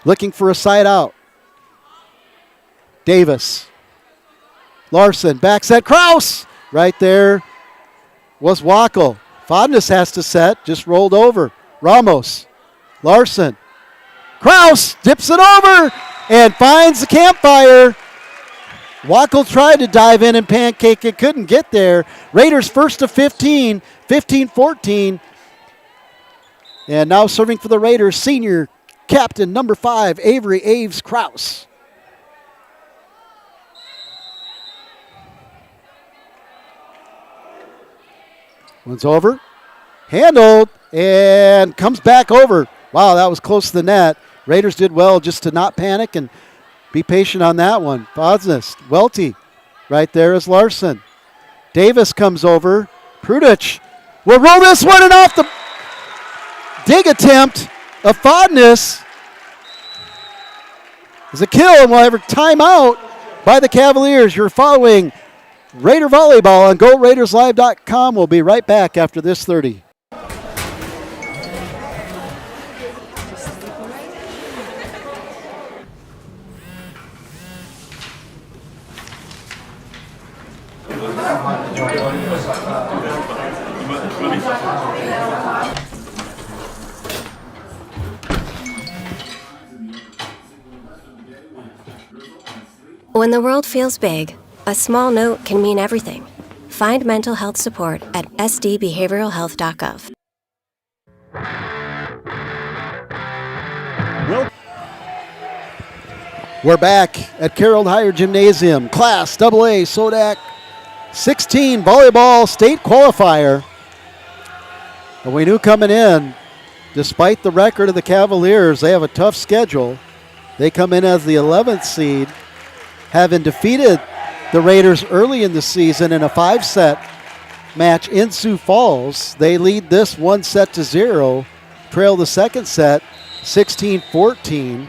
S2: looking for a side out. Davis. Larson, back set. Kraus! Right there was Wackel. Fodness has to set, just rolled over. Ramos. Larson. Kraus dips it over and finds the campfire. Wackel tried to dive in and pancake it, couldn't get there. Raiders first to 15, 15-14. And now serving for the Raiders, senior captain number 5, Avery Aves Kraus. One's over, handled, and comes back over. Wow, that was close to the net. Raiders did well just to not panic and be patient on that one. Fodness, Welty, right there is Larson. Davis comes over. Prudich will roll this one, and off the dig attempt of Fodness is a kill, and we'll have a timeout by the Cavaliers. You're following Raider Volleyball on GoRaidersLive.com. We'll be right back after this 30.
S6: When the world feels big, a small note can mean everything. Find mental health support at sdbehavioralhealth.gov.
S2: We're back at Carroll Higher Gymnasium, Class AA SODAK 16 Volleyball State Qualifier. And we knew coming in, despite the record of the Cavaliers, they have a tough schedule. They come in as the 11th seed, having defeated the Raiders early in the season in a 5-set match in Sioux Falls. They lead this 1-0, trail the second set 16-14.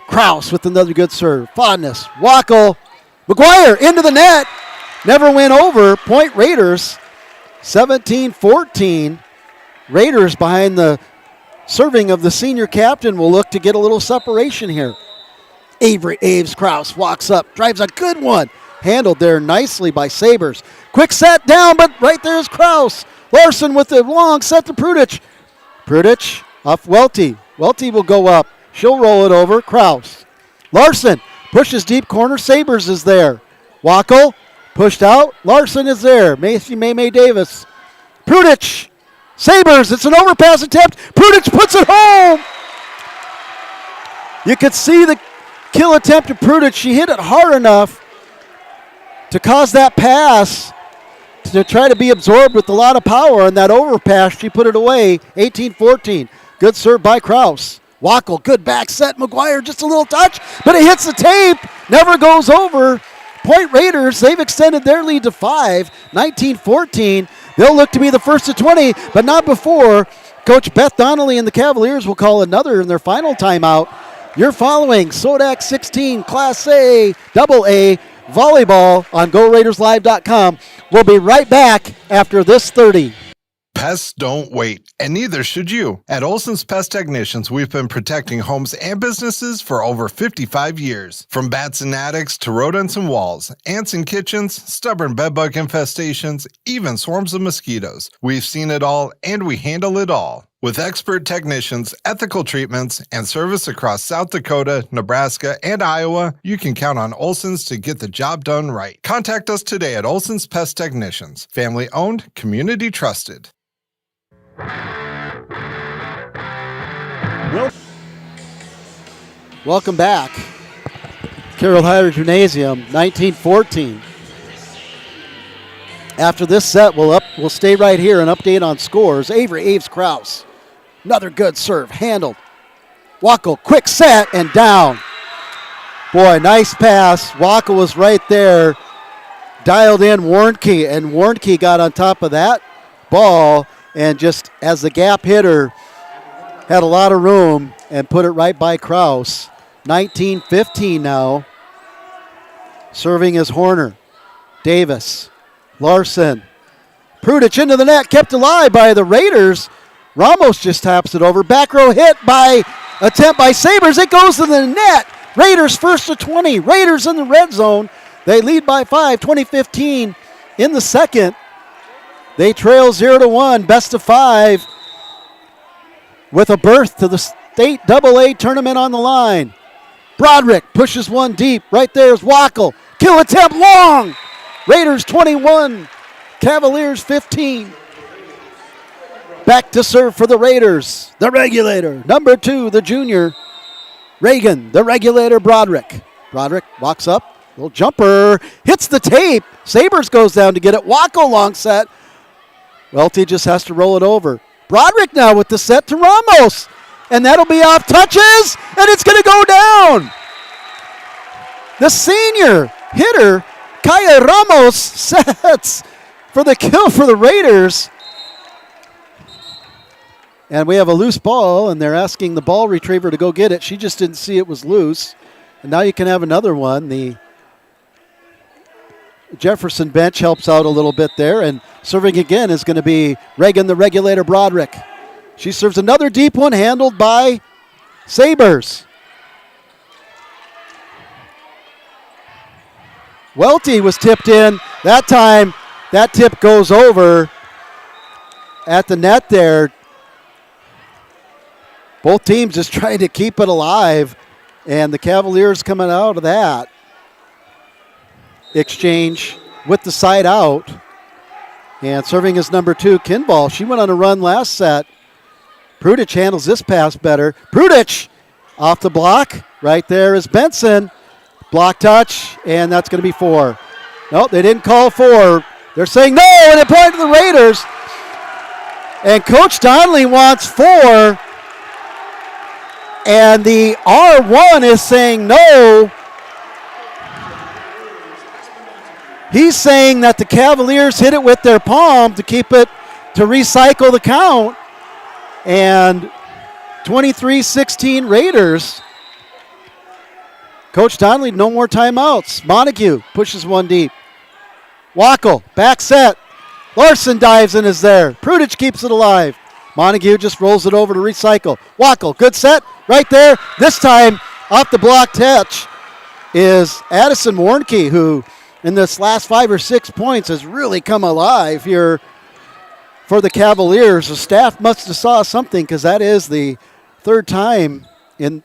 S2: Kraus with another good serve. Fondness. Wackel. McGuire into the net. Never went over. Point Raiders. 17-14. Raiders behind the serving of the senior captain will look to get a little separation here. Avery Aves Kraus walks up. Drives a good one. Handled there nicely by Sabres. Quick set down, but right there is Kraus. Larson with the long set to Prudich. Prudich off Welty. Welty will go up. She'll roll it over. Kraus. Larson pushes deep corner. Sabres is there. Wackel pushed out. Larson is there. May Davis. Prudich. Sabres. It's an overpass attempt. Prudich puts it home. You could see the kill attempt to Prudich. She hit it hard enough to cause that pass to try to be absorbed with a lot of power. And that overpass, she put it away. 18-14. Good serve by Kraus. Wackel, good back set. McGuire, just a little touch, but it hits the tape. Never goes over. Point Raiders, they've extended their lead to 5, 19-14. They'll look to be the first to 20, but not before Coach Beth Donnelly and the Cavaliers will call another in their final timeout. You're following SODAK 16 Class A, AA Volleyball on GoRaidersLive.com. We'll be right back after this 30.
S7: Pests don't wait, and neither should you. At Olson's Pest Technicians, we've been protecting homes and businesses for over 55 years. From bats and attics to rodents and walls, ants in kitchens, stubborn bedbug infestations, even swarms of mosquitoes. We've seen it all, and we handle it all. With expert technicians, ethical treatments, and service across South Dakota, Nebraska, and Iowa, you can count on Olson's to get the job done right. Contact us today at Olson's Pest Technicians. Family owned, community trusted.
S2: Welcome back. Carroll Higher Gymnasium, 19-14. After this set, we'll stay right here and update on scores. Avery Aves Kraus. Another good serve, handled. Wackel, quick set and down. Boy, nice pass. Wackel was right there. Dialed in Warnke, and Warnke got on top of that ball. And just as the gap hitter, had a lot of room and put it right by Kraus. 19-15 now. Serving is Horner. Davis. Larson. Prudich into the net, kept alive by the Raiders. Ramos just taps it over. Back row hit by attempt by Sabres. It goes to the net. Raiders first to 20. Raiders in the red zone. They lead by 5, 20-15 in the second. They trail 0-1, best of 5, with a berth to the state AA tournament on the line. Broderick pushes one deep. Right there is Wackel. Kill attempt long. Raiders 21, Cavaliers 15. Back to serve for the Raiders. The regulator, number 2, the junior. Reagan, the regulator, Broderick. Broderick walks up. Little jumper. Hits the tape. Sabres goes down to get it. Wackel long set. Welty just has to roll it over. Broderick now with the set to Ramos. And that'll be off touches, and it's going to go down. The senior hitter, Kaya Ramos, sets for the kill for the Raiders. And we have a loose ball, and they're asking the ball retriever to go get it. She just didn't see it was loose. And now you can have another one. The Jefferson bench helps out a little bit there, and serving again is going to be Reagan, the regulator, Broderick. She serves another deep one, handled by Sabres. Welty was tipped in. That time, that tip goes over at the net there. Both teams just trying to keep it alive. And the Cavaliers coming out of that exchange with the side out. And serving as number 2, Kinball. She went on a run last set. Prudich handles this pass better. Prudich off the block. Right there is Benson. Block touch, and that's going to be 4. No, they didn't call 4. They're saying no, and it pointed to the Raiders. And Coach Donnelly wants 4. And the R1 is saying no. He's saying that the Cavaliers hit it with their palm to keep it, to recycle the count. And 23-16 Raiders. Coach Donnelly, no more timeouts. Montague pushes one deep. Wackel, back set. Larson dives and is there. Prudich keeps it alive. Montague just rolls it over to recycle. Wackel, good set, right there. This time, off the block touch is Addison Warnke, who in this last 5 or 6 points has really come alive here for the Cavaliers. The staff must have saw something, because that is the 3rd time in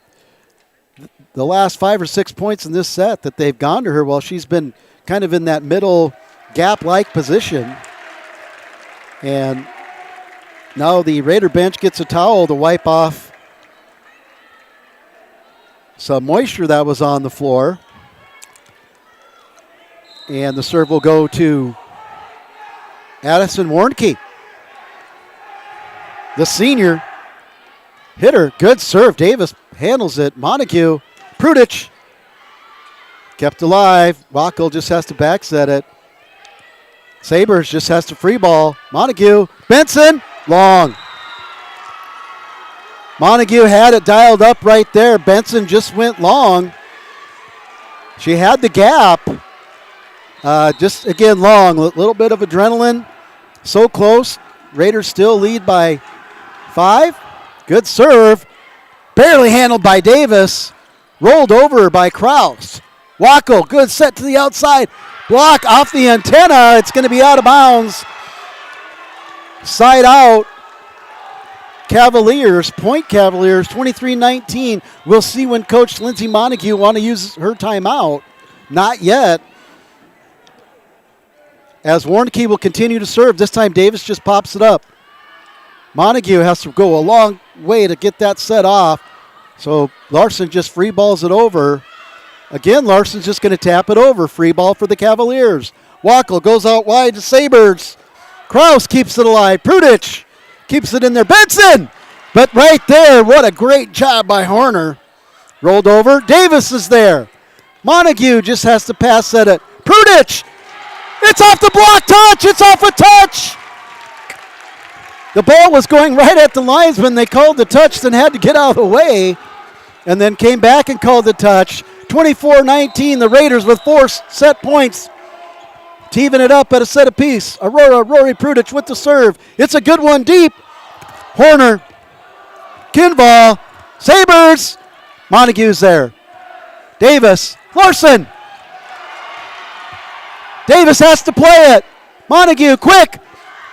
S2: the last 5 or 6 points in this set that they've gone to her while she's been kind of in that middle gap-like position. And now the Raider bench gets a towel to wipe off some moisture that was on the floor. And the serve will go to Addison Warnke. The senior hitter, good serve. Davis handles it. Montague, Prudich, kept alive. Wackel just has to back set it. Sabres just has to free ball. Montague, Benson, long. Montague had it dialed up right there. Benson just went long. She had the gap. Just, again, long. A little bit of adrenaline. So close. Raiders still lead by 5. Good serve. Barely handled by Davis. Rolled over by Kraus. Wackel, good set to the outside. Block off the antenna. It's going to be out of bounds. Side out. Cavaliers, Point Cavaliers, 23-19. We'll see when Coach Lindsay Montague want to use her timeout. Not yet. As Warnke will continue to serve. This time Davis just pops it up. Montague has to go a long way to get that set off. So Larson just free balls it over. Again, Larson's just going to tap it over. Free ball for the Cavaliers. Wackel goes out wide to Sabres. Kraus keeps it alive. Prudich keeps it in there. Benson! But right there, what a great job by Horner. Rolled over. Davis is there. Montague just has to pass at it. Prudich! It's off the block touch! It's off a touch! The ball was going right at the linesman. They called the touch, then had to get out of the way, and then came back and called the touch. 24-19, the Raiders with 4 set points. To even it up at a set apiece. Rory Prudich with the serve. It's a good one deep. Horner. Kinball. Sabres. Montague's there. Davis. Larson. Davis has to play it. Montague, quick.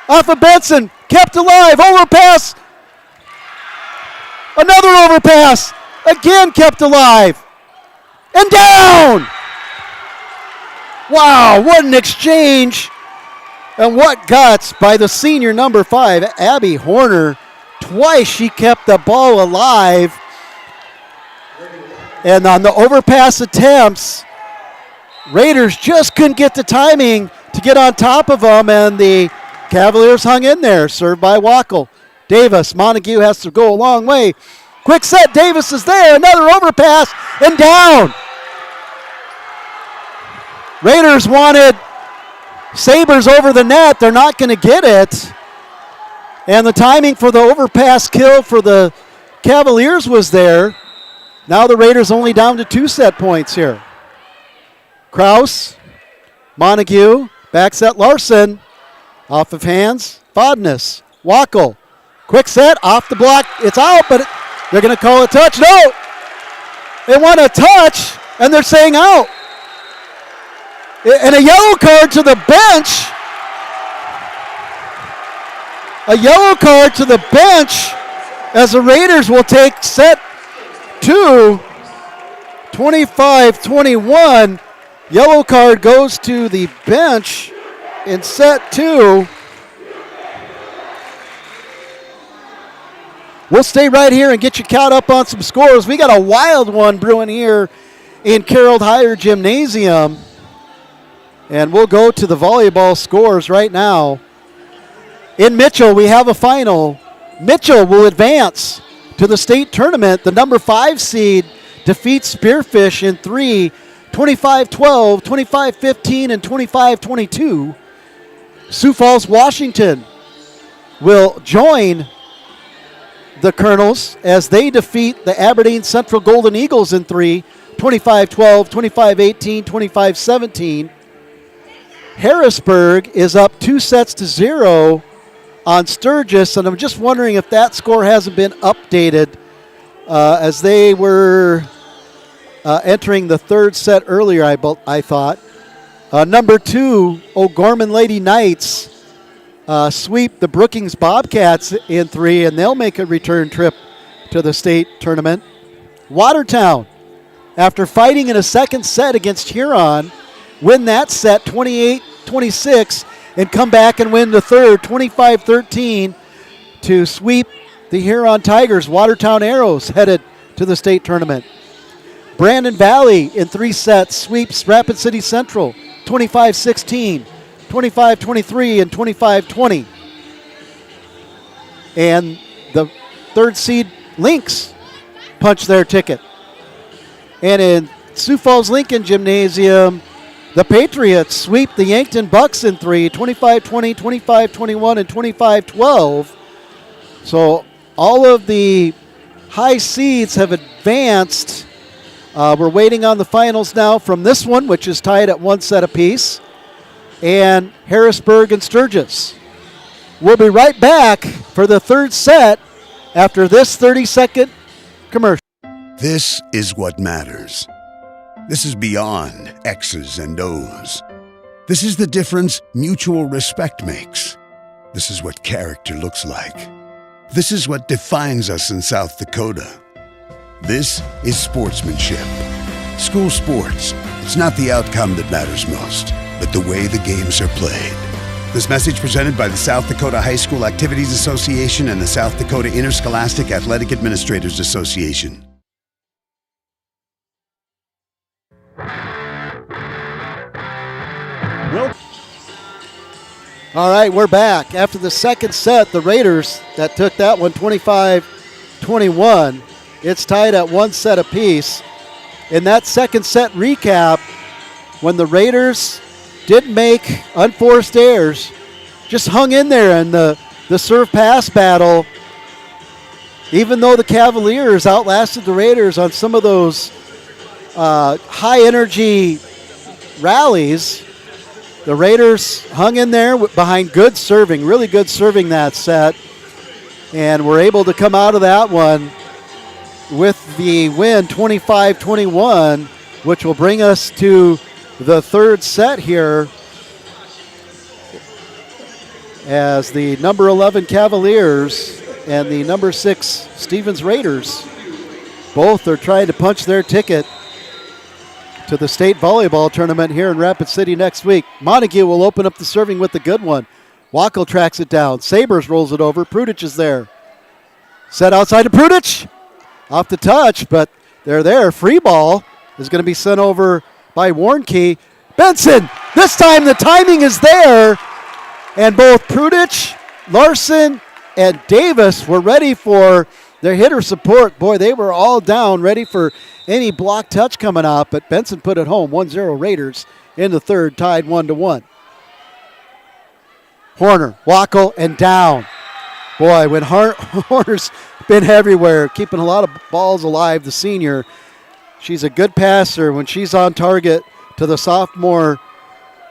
S2: Off of Benson. Kept alive. Overpass. Another overpass. Again kept alive. And down. Wow, what an exchange. And what guts by the senior number 5, Abby Horner. Twice she kept the ball alive. And on the overpass attempts, Raiders just couldn't get the timing to get on top of them, and the Cavaliers hung in there. Served by Wackel. Davis, Montague has to go a long way. Quick set, Davis is there. Another overpass, and down. Raiders wanted Sabres over the net. They're not going to get it. And the timing for the overpass kill for the Cavaliers was there. Now the Raiders only down to 2 set points here. Kraus, Montague, back set Larson. Off of hands, Fodness, Wackel. Quick set, off the block. It's out, but they're going to call a touch. No! They want a touch, and they're saying out. And a yellow card to the bench. A yellow card to the bench as the Raiders will take set 2. 25-21. Yellow card goes to the bench in set 2. We'll stay right here and get you caught up on some scores. We got a wild one brewing here in Carroll Higher Gymnasium. And we'll go to the volleyball scores right now. In Mitchell, we have a final. Mitchell will advance to the state tournament. The number 5 seed defeats Spearfish in 3, 25-12, 25-15, and 25-22. Sioux Falls, Washington will join the Colonels as they defeat the Aberdeen Central Golden Eagles in 3, 25-12, 25-18, 25-17. Harrisburg is up 2-0 on Sturgis, and I'm just wondering if that score hasn't been updated as they were entering the third set earlier, I thought. Number 2, O'Gorman Lady Knights sweep the Brookings Bobcats in 3, and they'll make a return trip to the state tournament. Watertown, after fighting in a second set against Huron, win that set 28-26 and come back and win the third 25-13 to sweep the Huron Tigers. Watertown Arrows headed to the state tournament. Brandon Valley in 3 sets sweeps Rapid City Central 25-16, 25-23, and 25-20. And the third seed Lynx punch their ticket. And in Sioux Falls Lincoln Gymnasium, the Patriots sweep the Yankton Bucks in 3, 25-20, 25-21, and 25-12. So all of the high seeds have advanced. We're waiting on the finals now from this one, which is tied at 1 set apiece, and Harrisburg and Sturgis. We'll be right back for the third set after this 30-second commercial.
S8: This is what matters. This is beyond X's and O's. This is the difference mutual respect makes. This is what character looks like. This is what defines us in South Dakota. This is sportsmanship. School sports, it's not the outcome that matters most, but the way the games are played. This message presented by the South Dakota High School Activities Association and the South Dakota Interscholastic Athletic Administrators Association.
S2: All right, we're back. After the second set, the Raiders that took that one 25-21. It's tied at 1 set apiece. In that second set recap, when the Raiders didn't make unforced errors, just hung in there in the serve pass battle, even though the Cavaliers outlasted the Raiders on some of those high energy rallies, the Raiders hung in there behind good serving, really good serving that set, and were able to come out of that one with the win 25-21, which will bring us to the third set here as the number 11 Cavaliers and the number 6 Stevens Raiders both are trying to punch their ticket to the state volleyball tournament here in Rapid City next week. Montague will open up the serving with the good one. Wackel tracks it down. Sabres rolls it over. Prudich is there. Set outside to Prudich. Off the touch, but they're there. Free ball is going to be sent over by Warnke. Benson, this time the timing is there. And both Prudich, Larson, and Davis were ready for their hitter support. Boy, they were all down, ready for any block touch coming out, but Benson put it home. 1-0 Raiders in the third, tied 1-1. Horner, Wackel, and down. Boy, when Horner's been everywhere, keeping a lot of balls alive, the senior. She's a good passer when she's on target to the sophomore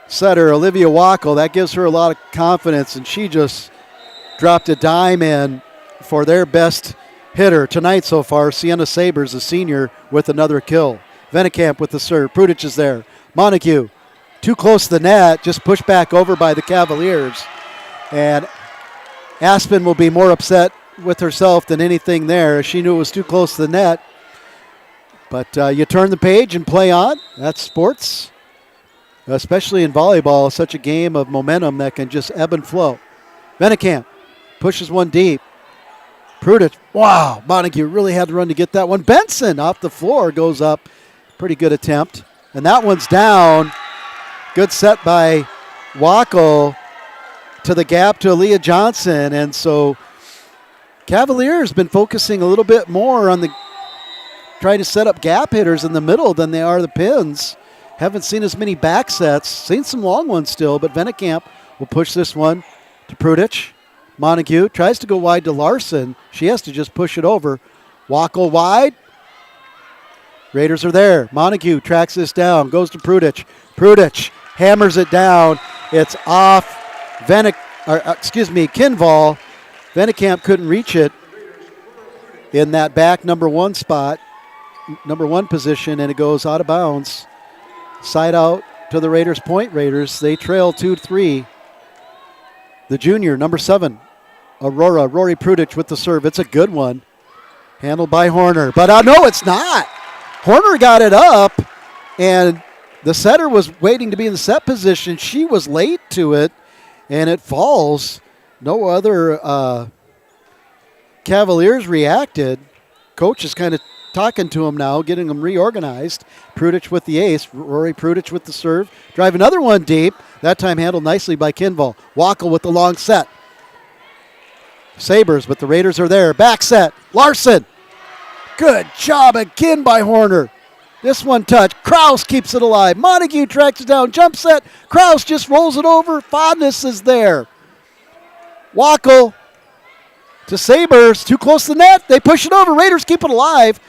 S2: setter, Olivia Wackel. That gives her a lot of confidence, and she just dropped a dime in for their best hitter tonight so far. Sienna Sabres, a senior, with another kill. Venekamp with the serve. Prudich is there. Montague, too close to the net, just pushed back over by the Cavaliers. And Aspen will be more upset with herself than anything there. She knew it was too close to the net. But you turn the page and play on. That's sports, especially in volleyball, such a game of momentum that can just ebb and flow. Vennekamp pushes one deep. Prudich, wow, Montague really had to run to get that one. Benson off the floor goes up. Pretty good attempt. And that one's down. Good set by Wackel to the gap to Aaliyah Johnson. And so Cavaliers been focusing a little bit more on the trying to set up gap hitters in the middle than they are the pins. Haven't seen as many back sets. Seen some long ones still, but Vennekamp will push this one to Prudich. Montague tries to go wide to Larson. She has to just push it over. Wackel wide. Raiders are there. Montague tracks this down, goes to Prudich. Prudich hammers it down. It's off Kinval. Vennekamp couldn't reach it in that back number one spot, number one position, and it goes out of bounds. Side out to the Raiders point. Raiders, they trail 2-3. The junior, number 7, Aurora, Rory Prudich with the serve. It's a good one. Handled by Horner. But no, it's not. Horner got it up, and the setter was waiting to be in the set position. She was late to it, and it falls. No other Cavaliers reacted. Coach is kind of talking to him now, getting him reorganized. Prudich with the ace. Rory Prudich with the serve. Drive another one deep. That time handled nicely by Kinval. Wackel with the long set. Sabres, but the Raiders are there. Back set. Larson. Good job again by Horner. This one touch. Kraus keeps it alive. Montague tracks it down. Jump set. Kraus just rolls it over. Fondness is there. Wackel to Sabres. Too close to the net. They push it over. Raiders keep it alive.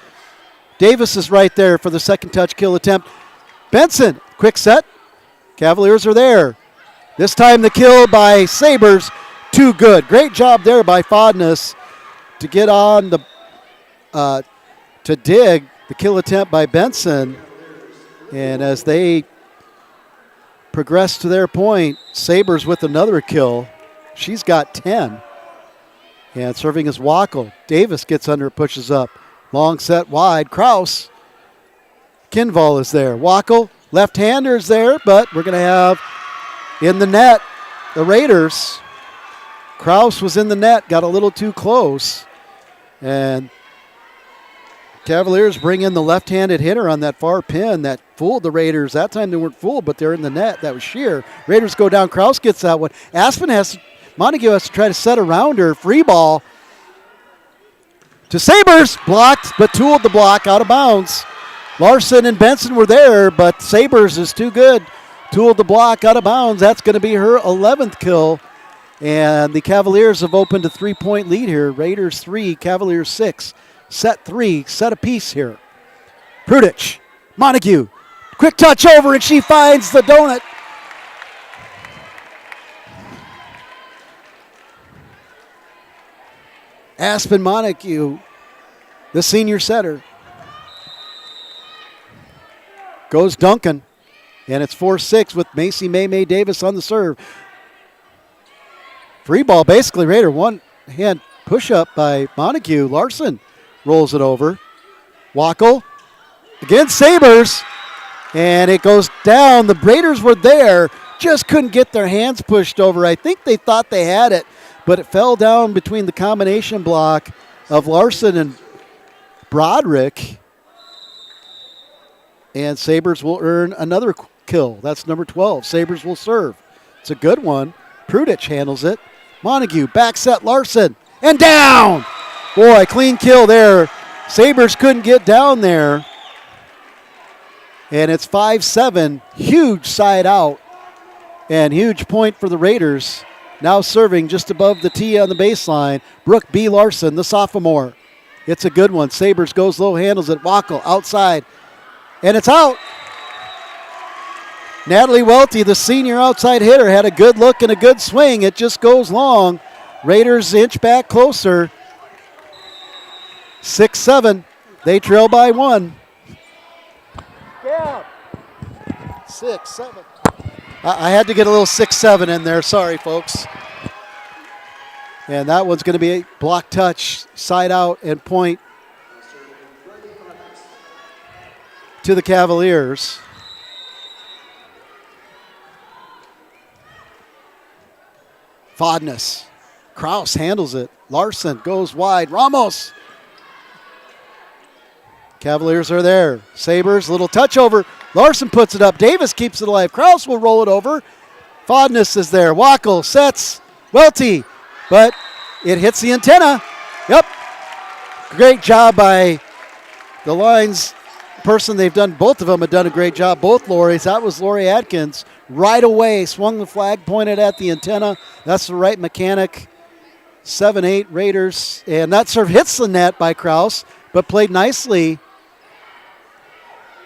S2: Davis is right there for the second touch kill attempt. Benson. Quick set. Cavaliers are there. This time the kill by Sabres. Too good. Great job there by Fondness to get on the to dig the kill attempt by Benson. And as they progress to their point, Sabres with another kill. She's got 10. And serving is Wackel. Davis gets under, pushes up. Long set wide. Kraus. Kinval is there. Wackel, left-hander is there, but we're going to have in the net the Raiders. Kraus was in the net, got a little too close. And Cavaliers bring in the left-handed hitter on that far pin that fooled the Raiders. That time they weren't fooled, but they're in the net. That was sheer. Raiders go down. Kraus gets that one. Montague has to try to set around her. Free ball to Sabres. Blocked, but tooled the block out of bounds. Larson and Benson were there, but Sabres is too good. Tooled the block out of bounds. That's going to be her 11th kill. And the Cavaliers have opened a 3-point lead here. Raiders 3, Cavaliers 6. Set 3, set a piece here. Prudich, Montague, quick touch over, and she finds the donut. Aspen Montague, the senior setter. Goes Duncan, and it's 4-6 with Macy May Davis on the serve. Free ball, basically, Raider. One hand push up by Montague. Larson rolls it over. Wackel against Sabres, and it goes down. The Raiders were there, just couldn't get their hands pushed over. I think they thought they had it, but it fell down between the combination block of Larson and Broderick. And Sabres will earn another kill. That's number 12. Sabres will serve. It's a good one. Prudich handles it. Montague, back set Larson, and down! Boy, clean kill there. Sabres couldn't get down there. And it's 5-7. Huge side out. And huge point for the Raiders. Now serving just above the tee on the baseline. Brooke B. Larson, the sophomore. It's a good one. Sabres goes low, handles it. Wackel outside. And it's out. Natalie Welty, the senior outside hitter, had a good look and a good swing. It just goes long. Raiders inch back closer. 6-7. They trail by 1. Yeah. 6-7. I had to get a little 6-7 in there. Sorry, folks. And that one's going to be a block touch, side out, and point. to the Cavaliers. Fodness. Kraus handles it. Larson goes wide. Ramos. Cavaliers are there. Sabres, little touch over. Larson puts it up. Davis keeps it alive. Kraus will roll it over. Fodness is there. Wackel sets. Welty. But it hits the antenna. Yep. Great job by the Lions person. They've done, both of them have done a great job. Both Loris. That was Lori Atkins. Right away, swung the flag, pointed at the antenna. That's the right mechanic. 7-8 Raiders. And that serve hits the net by Kraus, but played nicely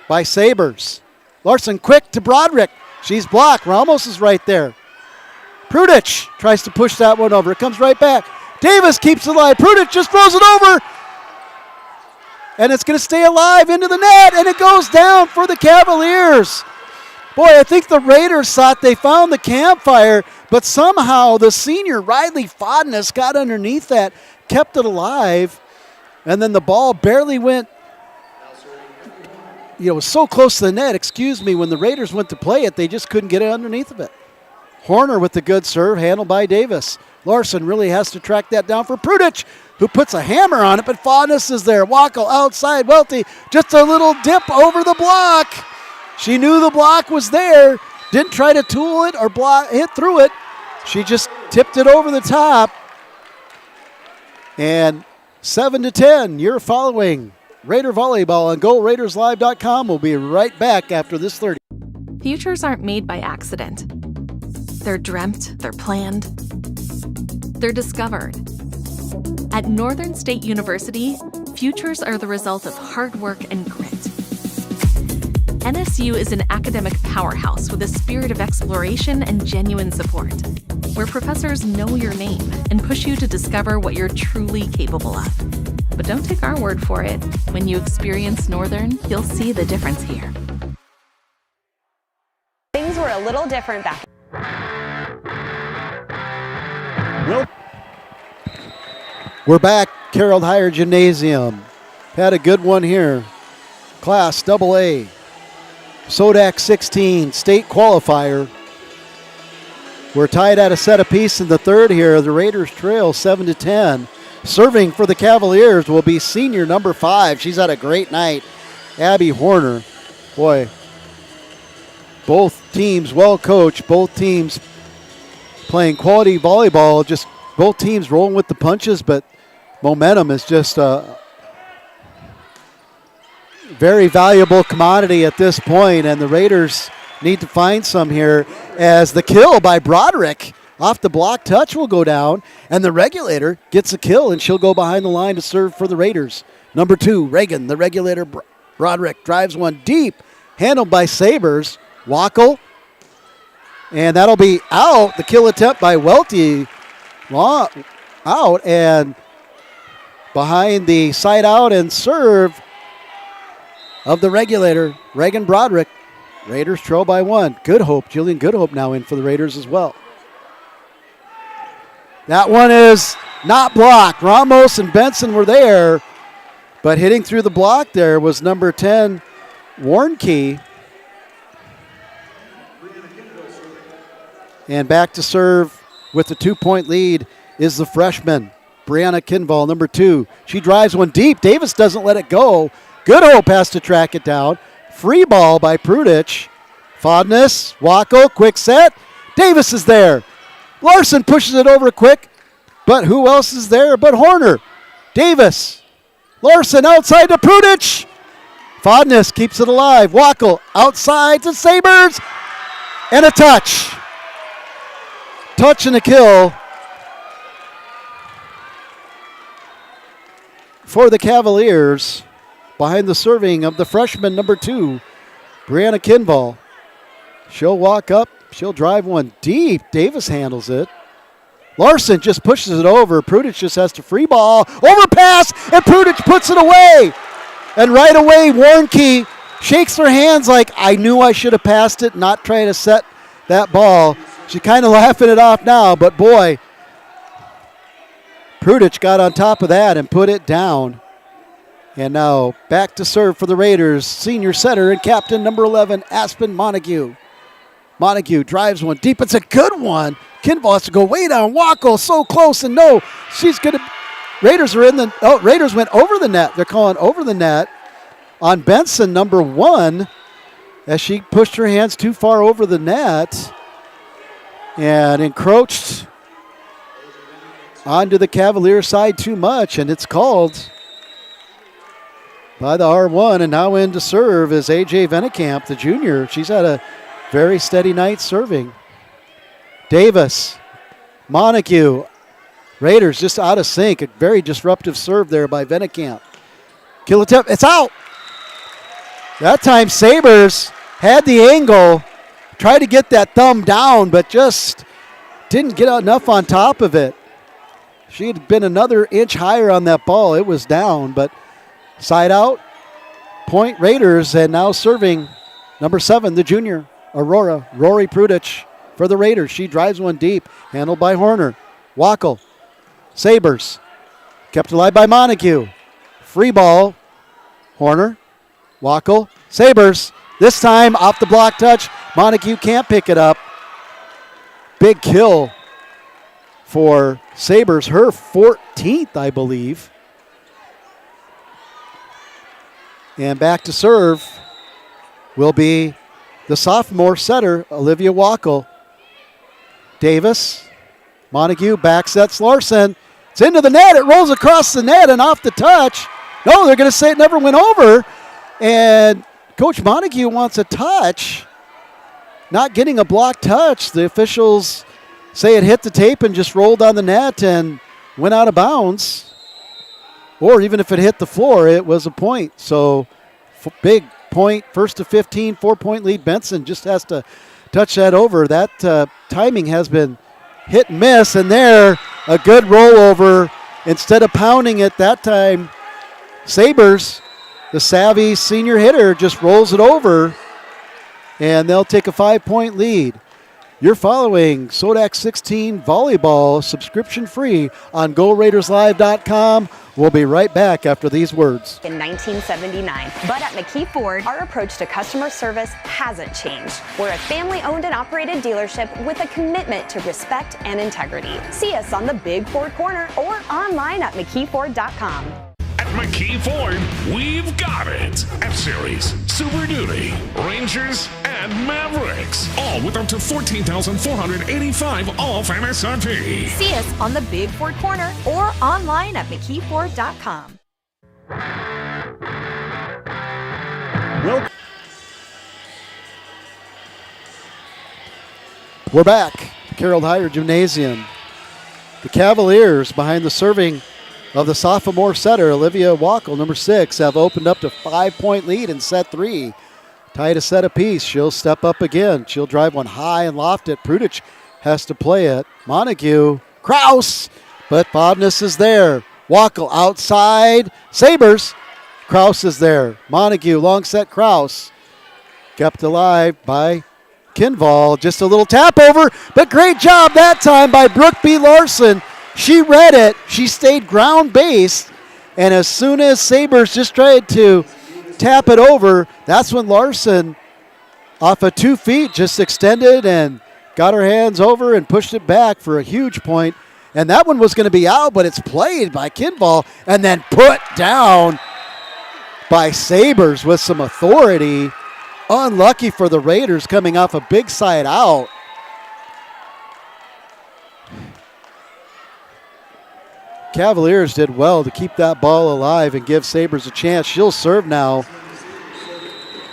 S2: by Sabres. Larson quick to Broderick. She's blocked. Ramos is right there. Prudich tries to push that one over. It comes right back. Davis keeps it alive. Prudich just throws it over. And it's going to stay alive into the net, and it goes down for the Cavaliers. Boy, I think the Raiders thought they found the campfire, but somehow the senior Riley Fodness got underneath that, kept it alive, and then the ball barely went, it was so close to the net, when the Raiders went to play it, they just couldn't get it underneath of it. Horner with the good serve, handled by Davis. Larson really has to track that down for Prudich, who puts a hammer on it, but Fodness is there. Wackel outside, Welty, just a little dip over the block. She knew the block was there, didn't try to tool it or hit through it. She just tipped it over the top. And 7-10, you're following Raider Volleyball on GoRaidersLive.com. We'll be right back after this 30.
S9: Futures aren't made by accident. They're dreamt, they're planned, they're discovered. At Northern State University, futures are the result of hard work and grit. NSU is an academic powerhouse with a spirit of exploration and genuine support, where professors know your name and push you to discover what you're truly capable of. But don't take our word for it. When you experience Northern, you'll see the difference here.
S10: Things were a little different back.
S2: We're back, Carroll Higher Gymnasium. Had a good one here. Class AA. SODAK 16, state qualifier. We're tied at a set apiece in the third here. The Raiders trail 7-10. Serving for the Cavaliers will be senior number 5. She's had a great night. Abby Horner. Boy, both teams well coached. Both teams playing quality volleyball. Just both teams rolling with the punches, but momentum is just a very valuable commodity at this point, and the Raiders need to find some here as the kill by Broderick off the block touch will go down, and the regulator gets a kill, and she'll go behind the line to serve for the Raiders. Number 2, Reagan, the regulator. Broderick drives one deep, handled by Sabres. Wackel, and that'll be out. The kill attempt by Welty out, and behind the side out and serve of the regulator, Reagan Broderick. Raiders trail by 1. Goodhope, Jillian Goodhope now in for the Raiders as well. That one is not blocked. Ramos and Benson were there, but hitting through the block there was number 10, Warnke. And back to serve with the 2-point lead is the freshman, Brianna Kinval, number 2. She drives one deep. Davis doesn't let it go. Goodhope has to track it down. Free ball by Prudich. Fodness, Wackel, quick set. Davis is there. Larson pushes it over quick, but who else is there but Horner? Davis. Larson outside to Prudich. Fodness keeps it alive. Wackel outside to Sabres. And a touch. Touch and a kill for the Cavaliers behind the serving of the freshman number 2, Brianna Kinval. She'll walk up. She'll drive one deep. Davis handles it. Larson just pushes it over. Prudich just has to free ball. Overpass, and Prudich puts it away. And right away, Warnke shakes her hands like, I knew I should have passed it, not trying to set that ball. She's kind of laughing it off now, but boy, Prudich got on top of that and put it down. And now back to serve for the Raiders, senior setter and captain number 11, Aspen Montague. Montague drives one deep. It's a good one. Kinval has to go way down. Wackel so close, and no, she's going to. Raiders are in the. Oh, Raiders went over the net. They're calling over the net on Benson, number 1, as she pushed her hands too far over the net and encroached onto the Cavalier side too much, and it's called by the R1. And now in to serve is A.J. Venekamp, the junior. She's had a very steady night serving. Davis, Montague, Raiders just out of sync. A very disruptive serve there by Venekamp. Kilatep, it's out. That time Sabres had the angle, tried to get that thumb down, but just didn't get enough on top of it. She had been another inch higher on that ball. It was down, but side out, point Raiders, and now serving number 7, the junior, Aurora, Rory Prudich for the Raiders. She drives one deep, handled by Horner. Wackel, Sabres, kept alive by Montague. Free ball, Horner, Wackel, Sabres. This time off the block touch, Montague can't pick it up. Big kill for Sabres, her 14th, I believe. And back to serve will be the sophomore setter, Olivia Wackel. Davis, Montague back sets Larson. It's into the net. It rolls across the net and off the touch. No, they're going to say it never went over. And Coach Montague wants a touch. Not getting a block touch. The officials say it hit the tape and just rolled on the net and went out of bounds. Or even if it hit the floor, it was a point. So big point, first to 15, 4-point lead. Benson just has to touch that over. That timing has been hit and miss, and there, a good rollover. Instead of pounding it that time, Sabres, the savvy senior hitter, just rolls it over, and they'll take a 5-point lead. You're following SODAK 16 Volleyball, subscription-free on GoRaidersLive.com. We'll be right back after these words.
S10: In 1979, but at McKee Ford, our approach to customer service hasn't changed. We're a family-owned and operated dealership with a commitment to respect and integrity. See us on the Big Ford Corner or online at McKeeFord.com.
S11: At McKee Ford, we've got it. F-Series, Super Duty, Rangers, and Mavericks. All with up to $14,485 off MSRP.
S9: See us on the Big Ford Corner or online at McKeeFord.com.
S2: We're back. Carroll Higher Gymnasium. The Cavaliers, behind the serving of the sophomore setter, Olivia Wackel, number 6, have opened up to 5-point lead in set 3. Tied a set apiece. She'll step up again. She'll drive one high and loft it. Prudich has to play it. Montague, Kraus, but Bodness is there. Wackel outside. Sabres. Kraus is there. Montague, long set Kraus. Kept alive by Kinval. Just a little tap over, but great job that time by Brooke B. Larson. She read it. She stayed ground-based, and as soon as Sabres just tried to tap it over, that's when Larson, off of 2 feet, just extended and got her hands over and pushed it back for a huge point. And that one was going to be out, but it's played by Kinval and then put down by Sabres with some authority. Unlucky for the Raiders coming off a big side out. Cavaliers did well to keep that ball alive and give Sabres a chance. She'll serve now.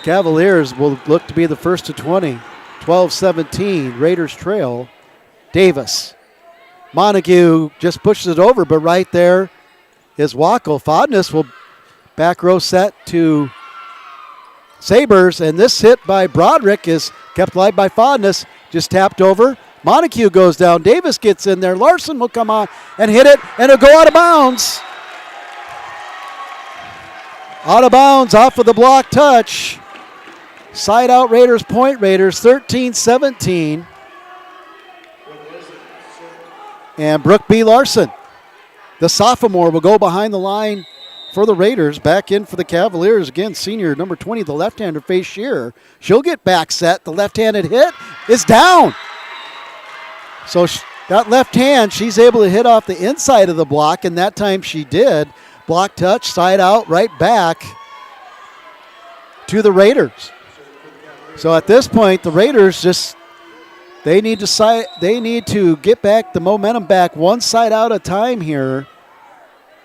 S2: Cavaliers will look to be the first to 20. 12-17, Raiders trail. Davis. Montague just pushes it over, but right there is Wackel. Fodness will back row set to Sabres, and this hit by Broderick is kept alive by Fodness. Just tapped over. Montague goes down. Davis gets in there. Larson will come on and hit it, and it'll go out of bounds. Out of bounds off of the block touch. Side out Raiders, point Raiders, 13-17. And Brooke B. Larson, the sophomore, will go behind the line for the Raiders. Back in for the Cavaliers. Again, senior number 20, the left-hander, Faye Shearer. She'll get back set. The left-handed hit is down. So that left hand, she's able to hit off the inside of the block, and that time she did. Block touch, side out, right back to the Raiders. So at this point, the Raiders they need to get back the momentum back one side out at a time here.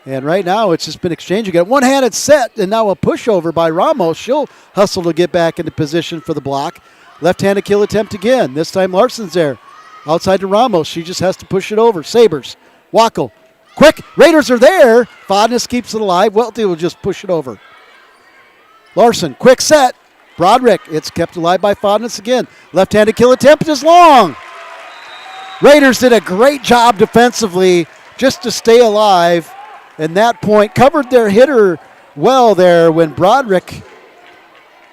S2: And right now it's just been exchanged. You got one-handed set and now a pushover by Ramos. She'll hustle to get back into position for the block. Left-handed kill attempt again. This time Larson's there. Outside to Ramos. She just has to push it over. Sabres. Wackel. Quick. Raiders are there. Fodness keeps it alive. Welty will just push it over. Larson. Quick set. Broderick. It's kept alive by Fodness again. Left-handed kill attempt is long. Raiders did a great job defensively just to stay alive. And that point covered their hitter well there when Broderick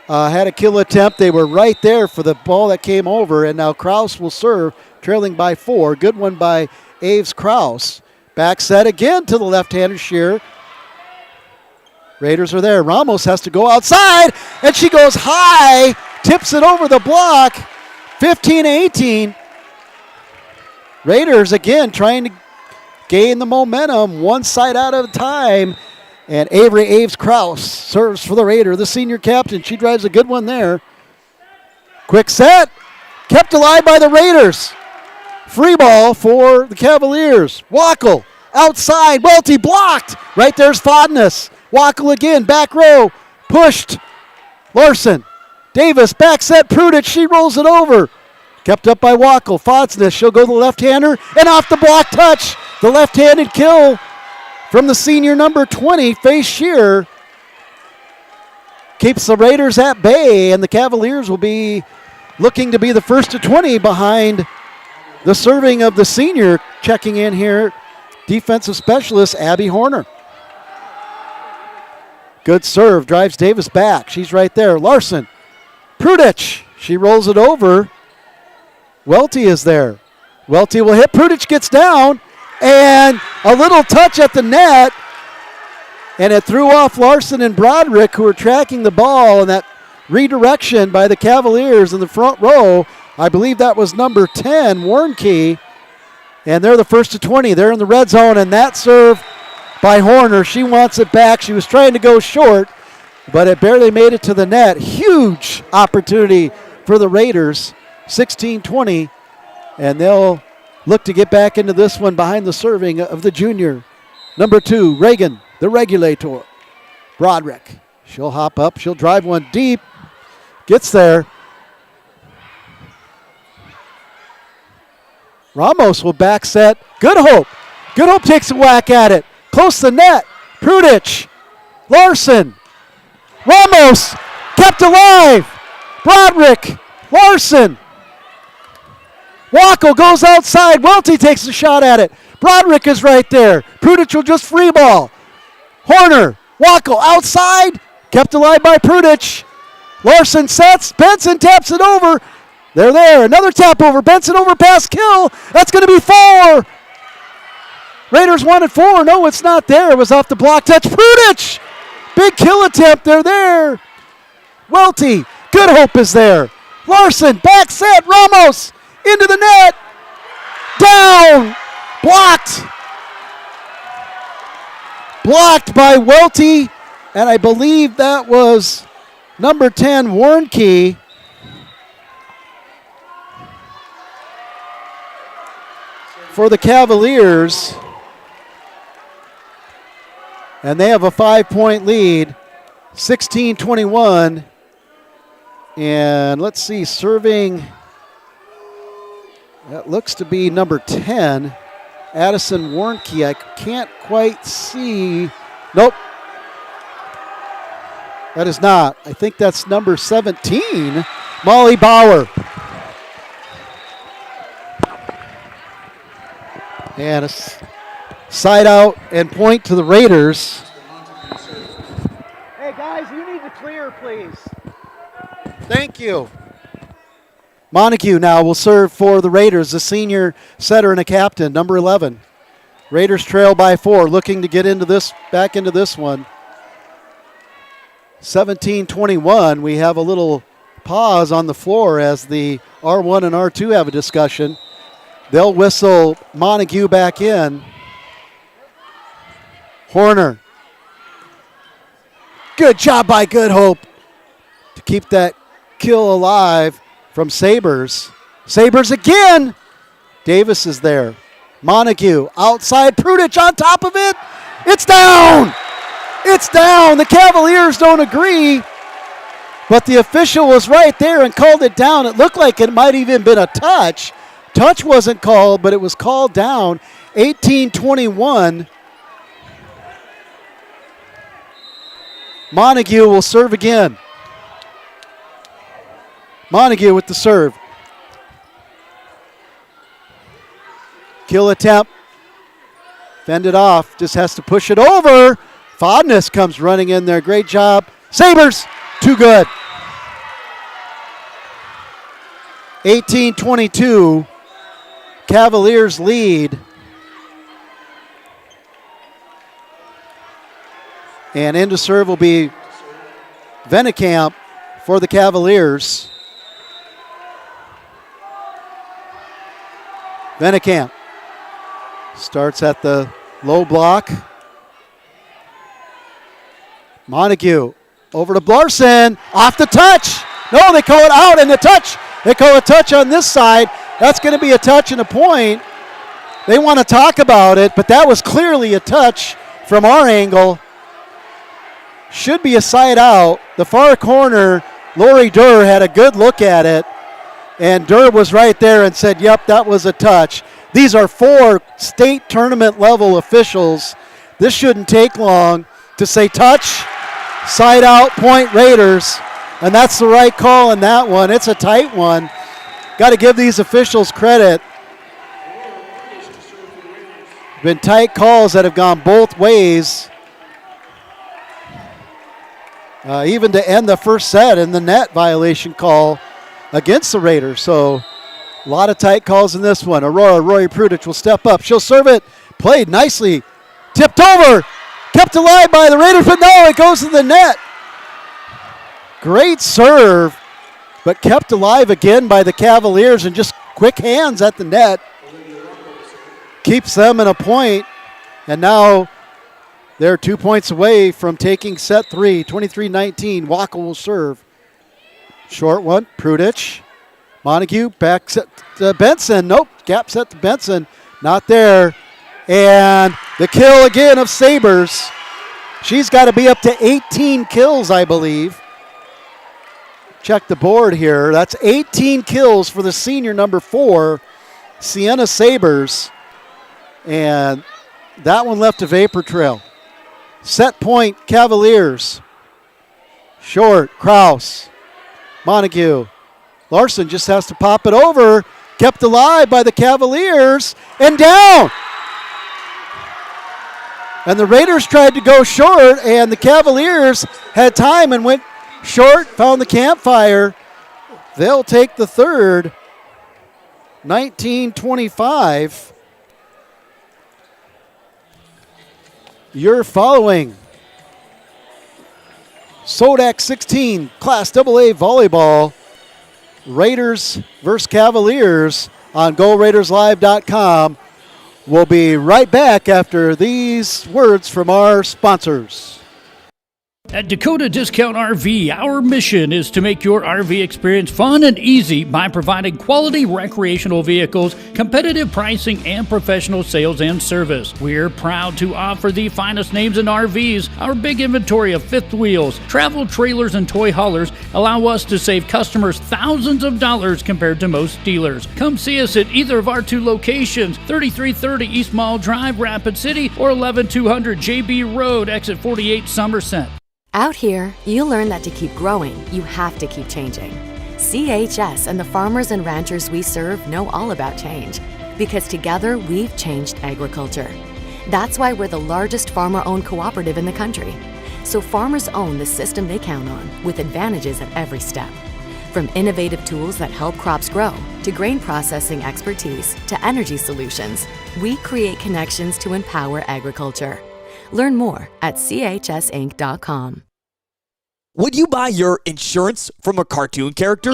S2: had a kill attempt. They were right there for the ball that came over. And now Krause will serve, trailing by 4. Good one by Aves Krause. Back set again to the left-hander Shearer. Raiders are there. Ramos has to go outside, and she goes high, tips it over the block. 15-18. Raiders again trying to gain the momentum one side out at a time. And Avery Aves Krause serves for the Raider, the senior captain. She drives a good one there. Quick set. Kept alive by the Raiders. Free ball for the Cavaliers. Wackel outside. Welty blocked. Right there's Fodness. Wackel again. Back row. Pushed. Larson. Davis. Back set. Prudich. She rolls it over. Kept up by Wackel. Fodness. She'll go to the left-hander. And off the block touch. The left-handed kill from the senior number 20, Faye Shearer. Keeps the Raiders at bay, and the Cavaliers will be looking to be the first to 20 behind the serving of the senior. Checking in here, defensive specialist Abby Horner. Good serve, drives Davis back. She's right there. Larson, Prudich, she rolls it over. Welty is there. Welty will hit. Prudich gets down. And a little touch at the net, and it threw off Larson and Broderick, who were tracking the ball, and that redirection by the Cavaliers in the front row. I believe that was number 10, Warnke, and they're the first to 20. They're in the red zone, and that serve by Horner. She wants it back. She was trying to go short, but it barely made it to the net. Huge opportunity for the Raiders, 16-20, and they'll look to get back into this one behind the serving of the junior. Number 2, Reagan, the regulator. Broderick. She'll hop up. She'll drive one deep. Gets there. Ramos will back set. Good Hope. Good Hope takes a whack at it. Close to the net. Prudich. Larson. Ramos. Kept alive. Broderick. Larson. Wackel goes outside. Welty takes a shot at it. Broderick is right there. Prudich will just free ball. Horner. Wackel outside. Kept alive by Prudich. Larson sets. Benson taps it over. They're there. Another tap over. Benson over past Kill. That's going to be 4. Raiders wanted 4. No, it's not there. It was off the block touch. Prudich. Big kill attempt. They're there. Welty. Good Hope is there. Larson. Back set. Ramos. Into the net. Down. Blocked. Blocked by Welty. And I believe that was number 10, Warnke. For the Cavaliers. And they have a 5-point lead. 16-21. And let's see, serving... That looks to be number 10, Addison Warnke. I can't quite see. Nope. That is not. I think that's number 17, Molly Bauer. And a side out and point to the Raiders. Hey, guys, you need to clear, please. Thank you. Montague now will serve for the Raiders, the senior setter and a captain, number 11. Raiders trail by 4, looking to get into this, back into this one. 17-21. We have a little pause on the floor as the R1 and R2 have a discussion. They'll whistle Montague back in. Horner. Good job by Good Hope to keep that kill alive from Sabres. Sabres again. Davis is there. Montague outside. Prudich on top of it. It's down. It's down. The Cavaliers don't agree, but the official was right there and called it down. It looked like it might even been a touch. Touch wasn't called, but it was called down. 18-21. Montague will serve again. Montague with the serve. Kill attempt. Fended off. Just has to push it over. Fodness comes running in there. Great job. Sabres, too good. 18-22. Cavaliers lead. And into serve will be Venekamp for the Cavaliers. Venekamp starts at the low block. Montague over to Blarson, off the touch. No, they call it out and the touch. They call a touch on this side. That's going to be a touch and a point. They want to talk about it, but that was clearly a touch from our angle. Should be a side out. The far corner, Lori Durr had a good look at it, and Durr was right there and said, yep, that was a touch. These are 4 state tournament level officials. This shouldn't take long to say touch, side out, point Raiders, and that's the right call in that one. It's a tight one. Got to give these officials credit. Been tight calls that have gone both ways. Even to end the first set in the net violation call against the Raiders. So a lot of tight calls in this one. Rory Prudich will step up. She'll serve it. Played nicely. Tipped over. Kept alive by the Raiders, but no, it goes to the net. Great serve, but kept alive again by the Cavaliers, and just quick hands at the net. Keeps them in a point, and now they're 2 points away from taking set 3, 23-19. Wackel will serve. Short one, Prudich. Montague back set to Benson. Nope, gap set to Benson. Not there. And the kill again of Sabres. She's got to be up to 18 kills, I believe. Check the board here. That's 18 kills for the senior number 4, Sienna Sabres. And that one left a vapor trail. Set point, Cavaliers. Short, Kraus. Montague. Larson just has to pop it over. Kept alive by the Cavaliers. And down. And the Raiders tried to go short, and the Cavaliers had time and went short, found the campfire. They'll take the third. 19-25. You're following SODAK 16 Class AA Volleyball. Raiders versus Cavaliers on GoRaidersLive.com. We'll be right back after these words from our sponsors.
S12: At Dakota Discount RV, our mission is to make your RV experience fun and easy by providing quality recreational vehicles, competitive pricing, and professional sales and service. We're proud to offer the finest names in RVs. Our big inventory of fifth wheels, travel trailers, and toy haulers allow us to save customers thousands of dollars compared to most dealers. Come see us at either of our 2 locations, 3330 East Mall Drive, Rapid City, or 11200 JB Road, Exit 48, Somerset.
S13: Out here, you learn that to keep growing, you have to keep changing. CHS and the farmers and ranchers we serve know all about change, because together we've changed agriculture. That's why we're the largest farmer-owned cooperative in the country. So farmers own the system they count on, with advantages at every step. From innovative tools that help crops grow, to grain processing expertise, to energy solutions, we create connections to empower agriculture. Learn more at chsinc.com.
S14: Would you buy your insurance from a cartoon character?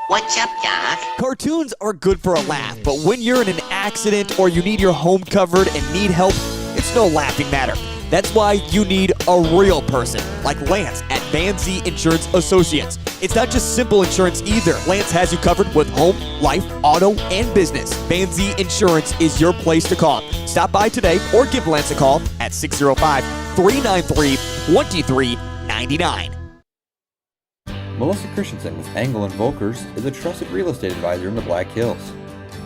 S15: What's up, Doc?
S14: Cartoons are good for a laugh, but when you're in an accident or you need your home covered and need help, it's no laughing matter. That's why you need a real person, like Lance at Van Z Insurance Associates. It's not just simple insurance either. Lance has you covered with home, life, auto, and business. Van Z Insurance is your place to call. Stop by today or give Lance a call at 605-393-2399.
S16: Melissa Christensen with Engel & Volkers is a trusted real estate advisor in the Black Hills.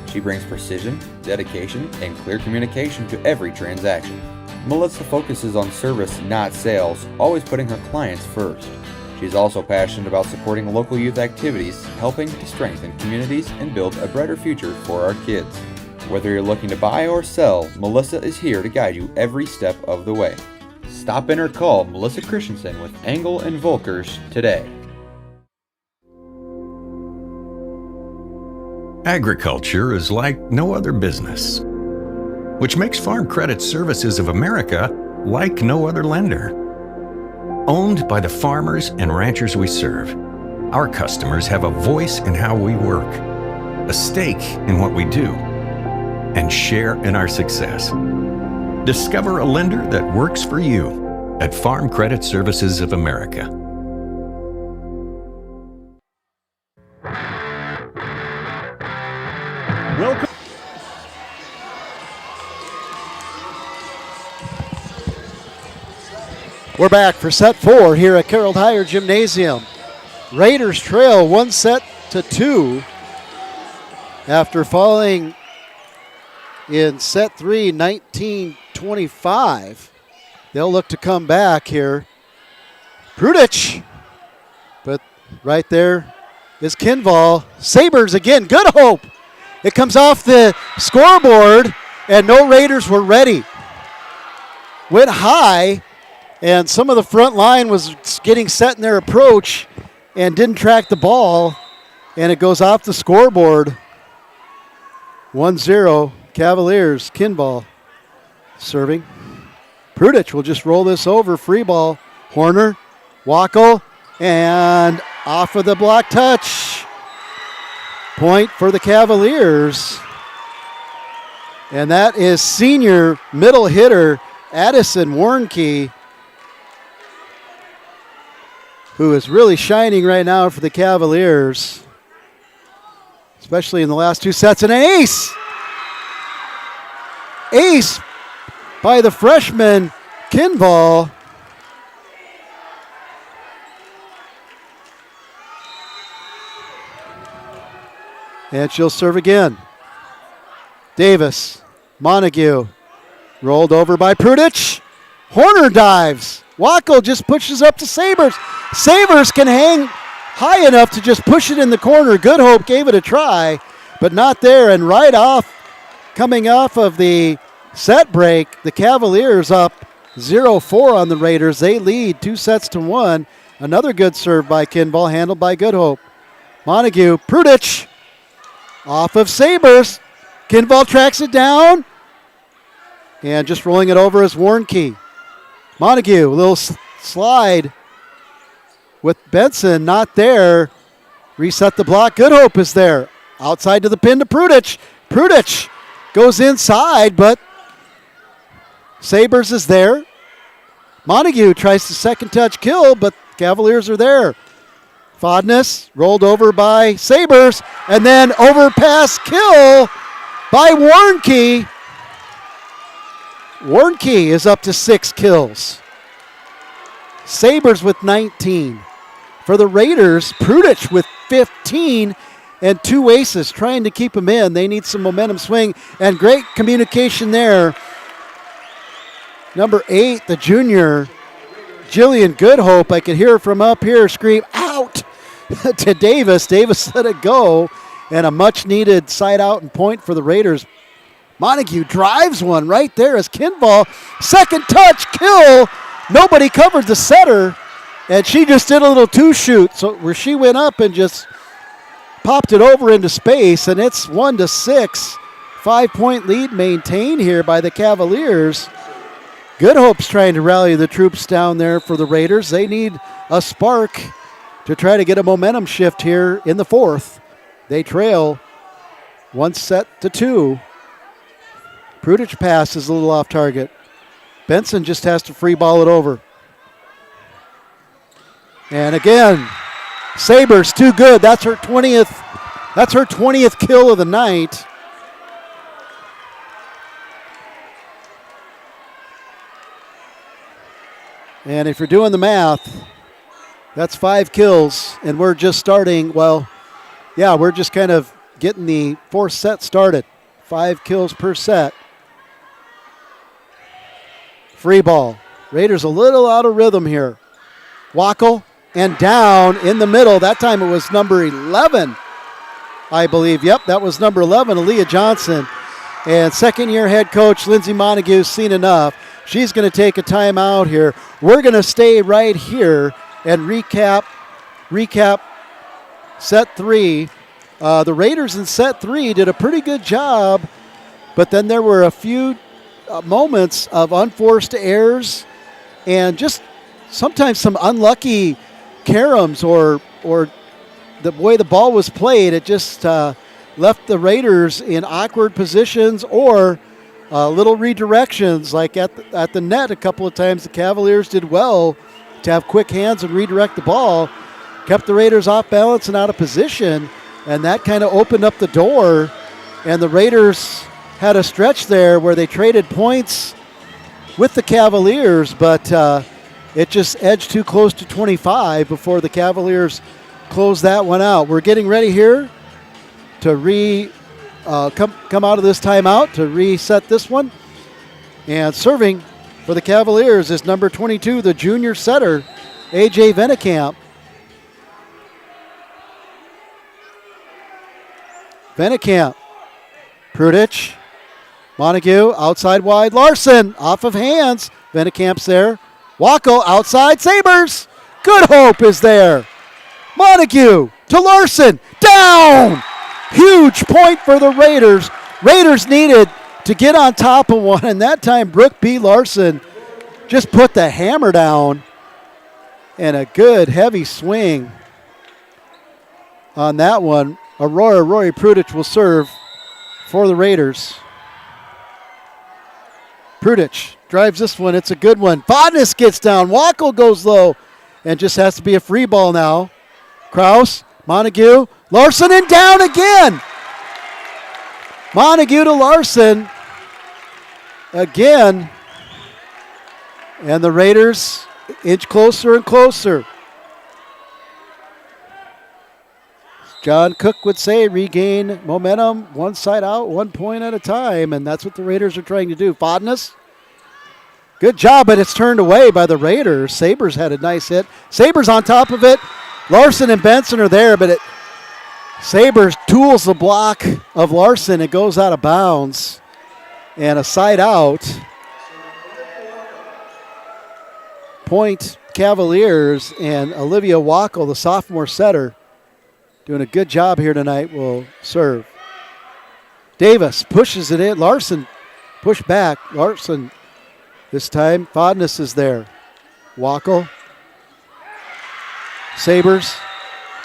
S16: She brings precision, dedication, and clear communication to every transaction. Melissa focuses on service, not sales, always putting her clients first. She's also passionate about supporting local youth activities, helping to strengthen communities and build a brighter future for our kids. Whether you're looking to buy or sell, Melissa is here to guide you every step of the way. Stop in or call Melissa Christensen with Engel & Volkers today.
S17: Agriculture is like no other business, which makes Farm Credit Services of America like no other lender. Owned by the farmers and ranchers we serve, our customers have a voice in how we work, a stake in what we do, and share in our success. Discover a lender that works for you at Farm Credit Services of America.
S2: Welcome. We're back for set 4 here at Carroll Higher Gymnasium. Raiders trail 1-2 after falling in set 3, 19-25. They'll look to come back here. Prudich, but right there is Kinval. Sabres again, Good Hope. It comes off the scoreboard, and no Raiders were ready. Went high, and some of the front line was getting set in their approach and didn't track the ball, and it goes off the scoreboard. 1-0, Cavaliers, Kinval serving. Prudich will just roll this over, free ball. Horner, Wackel, and off of the block touch. Point for the Cavaliers. And that is senior middle hitter Addison Warnke, who is really shining right now for the Cavaliers, especially in the last 2 sets. And an ace! Ace by the freshman Kinval. And she'll serve again. Davis, Montague, rolled over by Prudich. Horner dives. Wackel just pushes up to Sabres. Sabres can hang high enough to just push it in the corner. Good Hope gave it a try, but not there. And right off, coming off of the set break, the Cavaliers up 0-4 on the Raiders. They lead 2-1. Another good serve by Kinval, handled by Good Hope. Montague, Prudich, off of Sabres. Kinval tracks it down. And just rolling it over is Warnke. Montague, a little slide with Benson, not there. Reset the block. Good Hope is there. Outside to the pin to Prudich. Prudich goes inside, but Sabres is there. Montague tries to second touch kill, but Cavaliers are there. Fodness rolled over by Sabres, and then overpass kill by Warnke. Warnke is up to 6 kills. Sabres with 19. For the Raiders, Prudich with 15 and 2 aces, trying to keep them in. They need some momentum swing, and great communication there. Number 8, the junior, Jillian Goodhope. I could hear from up here scream, out, to Davis. Davis let it go, and a much-needed side out and point for the Raiders. Montague drives one right there as Kinval. Second touch, kill. Nobody covered the setter, and she just did a little two-shoot, so where she went up and just popped it over into space, and it's 1-6. 5-point lead maintained here by the Cavaliers. Good Hope's trying to rally the troops down there for the Raiders. They need a spark to try to get a momentum shift here in the fourth. They trail 1-2. Prudich pass is a little off target. Benson just has to free ball it over. And again, Sabres too good. That's her 20th. That's her 20th kill of the night. And if you're doing the math, that's 5 kills, and we're just starting, well, yeah, we're just kind of getting the fourth set started. 5 kills per set. Free ball. Raiders a little out of rhythm here. Wackel and down in the middle. That time it was number 11, I believe. Yep, that was number 11, Aaliyah Johnson. And second-year head coach Lindsay Montague's seen enough. She's going to take a timeout here. We're going to stay right here and recap set 3. The Raiders in set 3 did a pretty good job, but then there were a few moments of unforced errors and just sometimes some unlucky caroms or the way the ball was played. It just left the Raiders in awkward positions or little redirections, like at the net a couple of times. The Cavaliers did well to have quick hands and redirect the ball, kept the Raiders off balance and out of position, and that kind of opened up the door, and the Raiders had a stretch there where they traded points with the Cavaliers, but it just edged too close to 25 before the Cavaliers closed that one out. We're getting ready here to come out of this timeout to reset this one. And serving for the Cavaliers is number 22, the junior setter, A.J. Venekamp. Venekamp, Prudich, Montague, outside wide, Larson, off of hands. Venekamp's there. Wackel, outside, Sabres. Good Hope is there. Montague to Larson, down! Huge point for the Raiders. Raiders needed to get on top of one, and that time Brooke B. Larson just put the hammer down, and a good heavy swing on that one. Rory Prudich will serve for the Raiders. Prudich drives this one. It's a good one. Vodnis gets down. Wackel goes low and just has to be a free ball now. Kraus, Montague, Larson, and down again. Montague to Larson again. And the Raiders inch closer and closer. John Cook would say regain momentum, one side out, 1 point at a time, and that's what the Raiders are trying to do. Fodness, good job, but it's turned away by the Raiders. Sabres had a nice hit. Sabres on top of it. Larson and Benson are there, but Sabres tools the block of Larson. It goes out of bounds, and a side out. Point Cavaliers, and Olivia Wackel, the sophomore setter, doing a good job here tonight, will serve. Davis pushes it in. Larson push back. Larson this time. Fodness is there. Wackel. Sabres.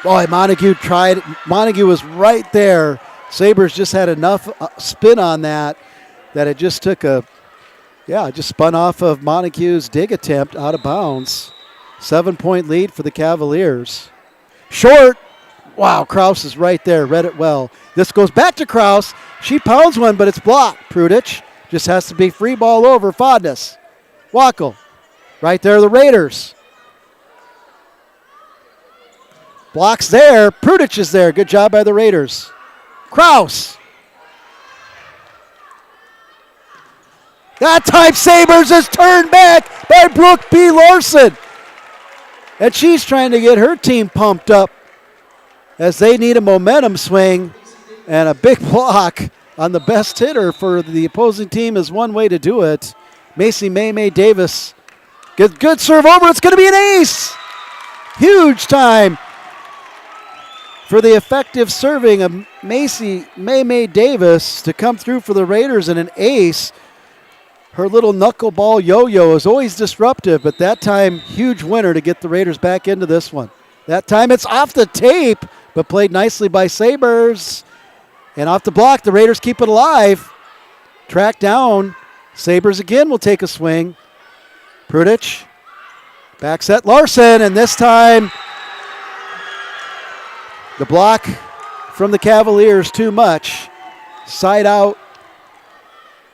S2: Boy, Montague tried. Montague was right there. Sabres just had enough spin on that it just took it just spun off of Montague's dig attempt out of bounds. 7-point lead for the Cavaliers. Short. Wow, Kraus is right there. Read it well. This goes back to Kraus. She pounds one, but it's blocked. Prudich just has to be free ball over. Fodness. Wackel. Right there, the Raiders. Blocks there. Prudich is there. Good job by the Raiders. Kraus. That time Sabres is turned back by Brooke B. Larson. And she's trying to get her team pumped up as they need a momentum swing, and a big block on the best hitter for the opposing team is one way to do it. Macy May Davis. Good serve over. It's going to be an ace. Huge time for the effective serving of Macy May Davis to come through for the Raiders, and an ace. her little knuckleball yo-yo is always disruptive, but that time, huge winner to get the Raiders back into this one. That time it's off the tape, but played nicely by Sabres. And off the block, the Raiders keep it alive. Track down. Sabres again will take a swing. Prudich. Back set Larson, and this time the block from the Cavaliers too much. Side out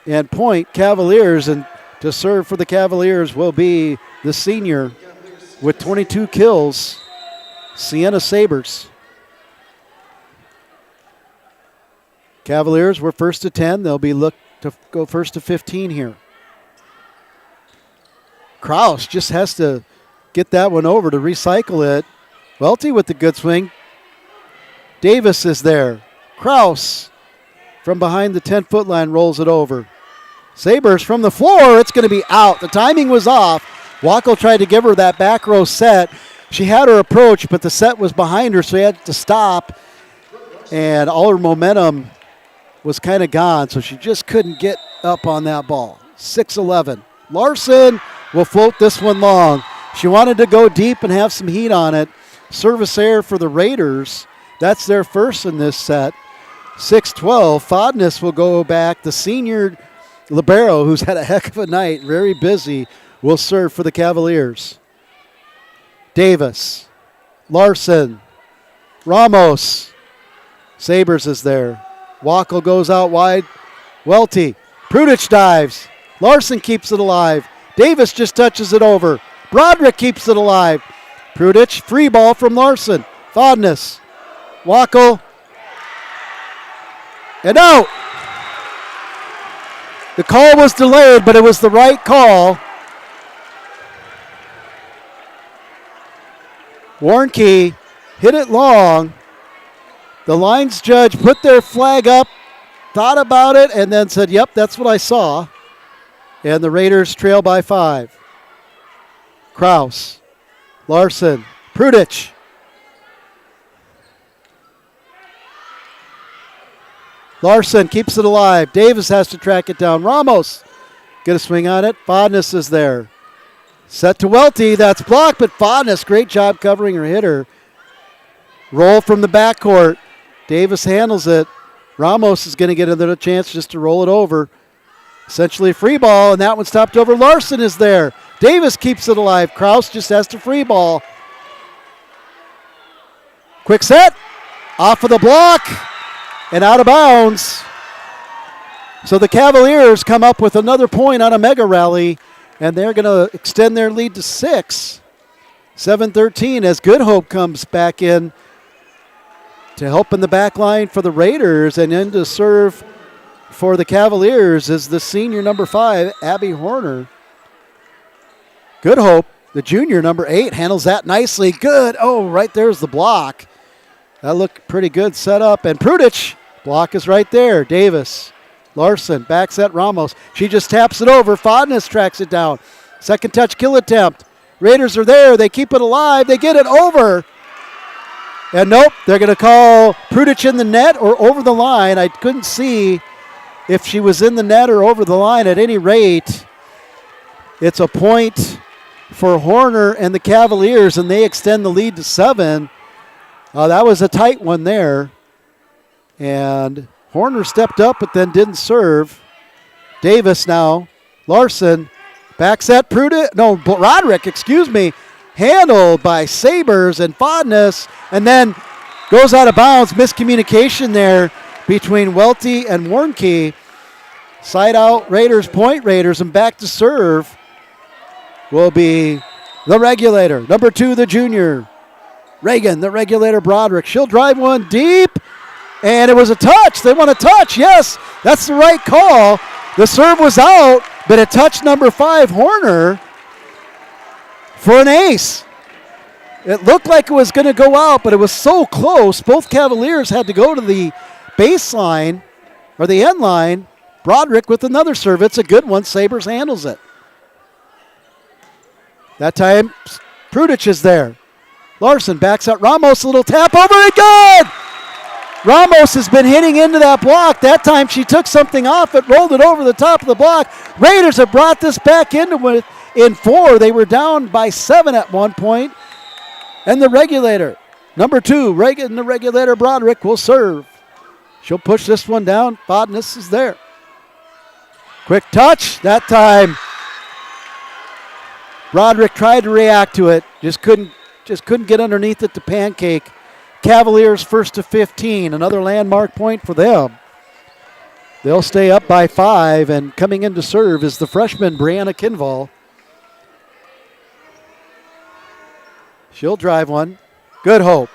S2: and point Cavaliers, and to serve for the Cavaliers will be the senior with 22 kills, Sienna Sabres. Cavaliers were first to 10. They'll be looked to go first to 15 here. Kraus just has to get that one over to recycle it. Welty with the good swing. Davis is there. Kraus from behind the 10-foot line rolls it over. Sabres from the floor. It's going to be out. The timing was off. Wackel tried to give her that back row set. She had her approach, but the set was behind her, so he had to stop. And all her momentum was kind of gone, so she just couldn't get up on that ball. 6-11. Larson will float this one long. She wanted to go deep and have some heat on it. Service error for the Raiders. That's their first in this set. 6-12. Fodness will go back. The senior libero, who's had a heck of a night, very busy, will serve for the Cavaliers. Davis. Larson. Ramos. Sabres is there. Wackel goes out wide. Welty. Prudich dives. Larson keeps it alive. Davis just touches it over. Broderick keeps it alive. Prudich, free ball from Larson. Fodness. Wackel. And out. The call was delayed, but it was the right call. Warnke hit it long. The lines judge put their flag up, thought about it, and then said, yep, that's what I saw. And the Raiders trail by 5. Kraus, Larson, Prudich. Larson keeps it alive. Davis has to track it down. Ramos, get a swing on it. Fodness is there. Set to Welty. That's blocked, but Fodness, great job covering her hitter. Roll from the backcourt. Davis handles it. Ramos is going to get another chance just to roll it over. Essentially a free ball, and that one stopped over. Larson is there. Davis keeps it alive. Kraus just has to free ball. Quick set. Off of the block and out of bounds. So the Cavaliers come up with another point on a mega rally, and they're going to extend their lead to 6. 7-13 as Good Hope comes back in to help in the back line for the Raiders, and in to serve for the Cavaliers is the senior number 5, Abby Horner. Good Hope, the junior number 8, handles that nicely. Good. Oh, right there's the block. That looked pretty good set up. And Prudich, block is right there. Davis, Larson, back set Ramos. She just taps it over. Fodness tracks it down. Second touch kill attempt. Raiders are there. They keep it alive. They get it over. And nope, they're going to call Prudich in the net or over the line. I couldn't see if she was in the net or over the line. At any rate, it's a point for Horner and the Cavaliers, and they extend the lead to 7. That was a tight one there. And Horner stepped up but then didn't serve. Davis now. Larson. Back set Roderick, handled by Sabres and Fodness, and then goes out of bounds. Miscommunication there between Welty and Warnke. Side out Raiders, point Raiders, and back to serve will be the regulator. Number 2, the junior. Reagan, the regulator Broderick. She'll drive one deep, and it was a touch. They want a touch. Yes, that's the right call. The serve was out, but it touched number 5, Horner, for an ace. It looked like it was going to go out, but it was so close. Both Cavaliers had to go to the baseline, or the end line. Broderick with another serve. It's a good one. Sabres handles it. That time, Prudich is there. Larson backs out Ramos, a little tap over and good! Ramos has been hitting into that block. That time she took something off it, rolled it over the top of the block. Raiders have brought this back into in 4. They were down by 7 at one point. And the regulator, number 2, Reagan, the regulator Broderick, will serve. She'll push this one down. Bodness is there. Quick touch. That time Broderick tried to react to it. Just couldn't get underneath it to pancake. Cavaliers first to 15. Another landmark point for them. They'll stay up by 5, and coming in to serve is the freshman Brianna Kinval. She'll drive one. Good hope.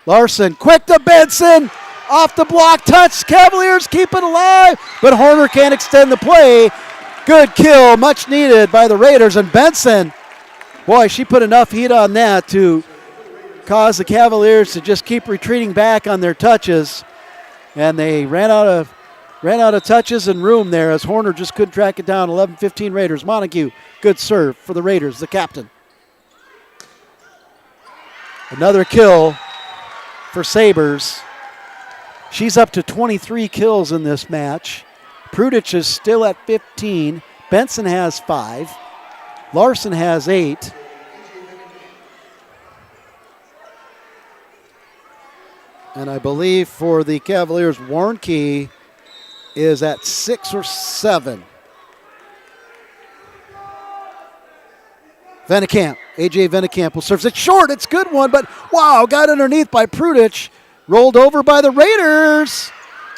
S2: Larson, quick to Benson. Off the block, touch. Cavaliers keep it alive, but Horner can't extend the play. Good kill, much needed by the Raiders. And Benson, boy, she put enough heat on that to cause the Cavaliers to just keep retreating back on their touches. And they ran out of touches and room there as Horner just couldn't track it down. 11-15 Raiders. Montague, good serve for the Raiders, the captain. Another kill for Sabres. She's up to 23 kills in this match. Prudich is still at 15. Benson has 5. Larson has 8. And I believe for the Cavaliers, Warnke is at 6 or 7. Venekamp, A.J. Venekamp will serve it short. It's a good one, but wow, got underneath by Prudich. Rolled over by the Raiders.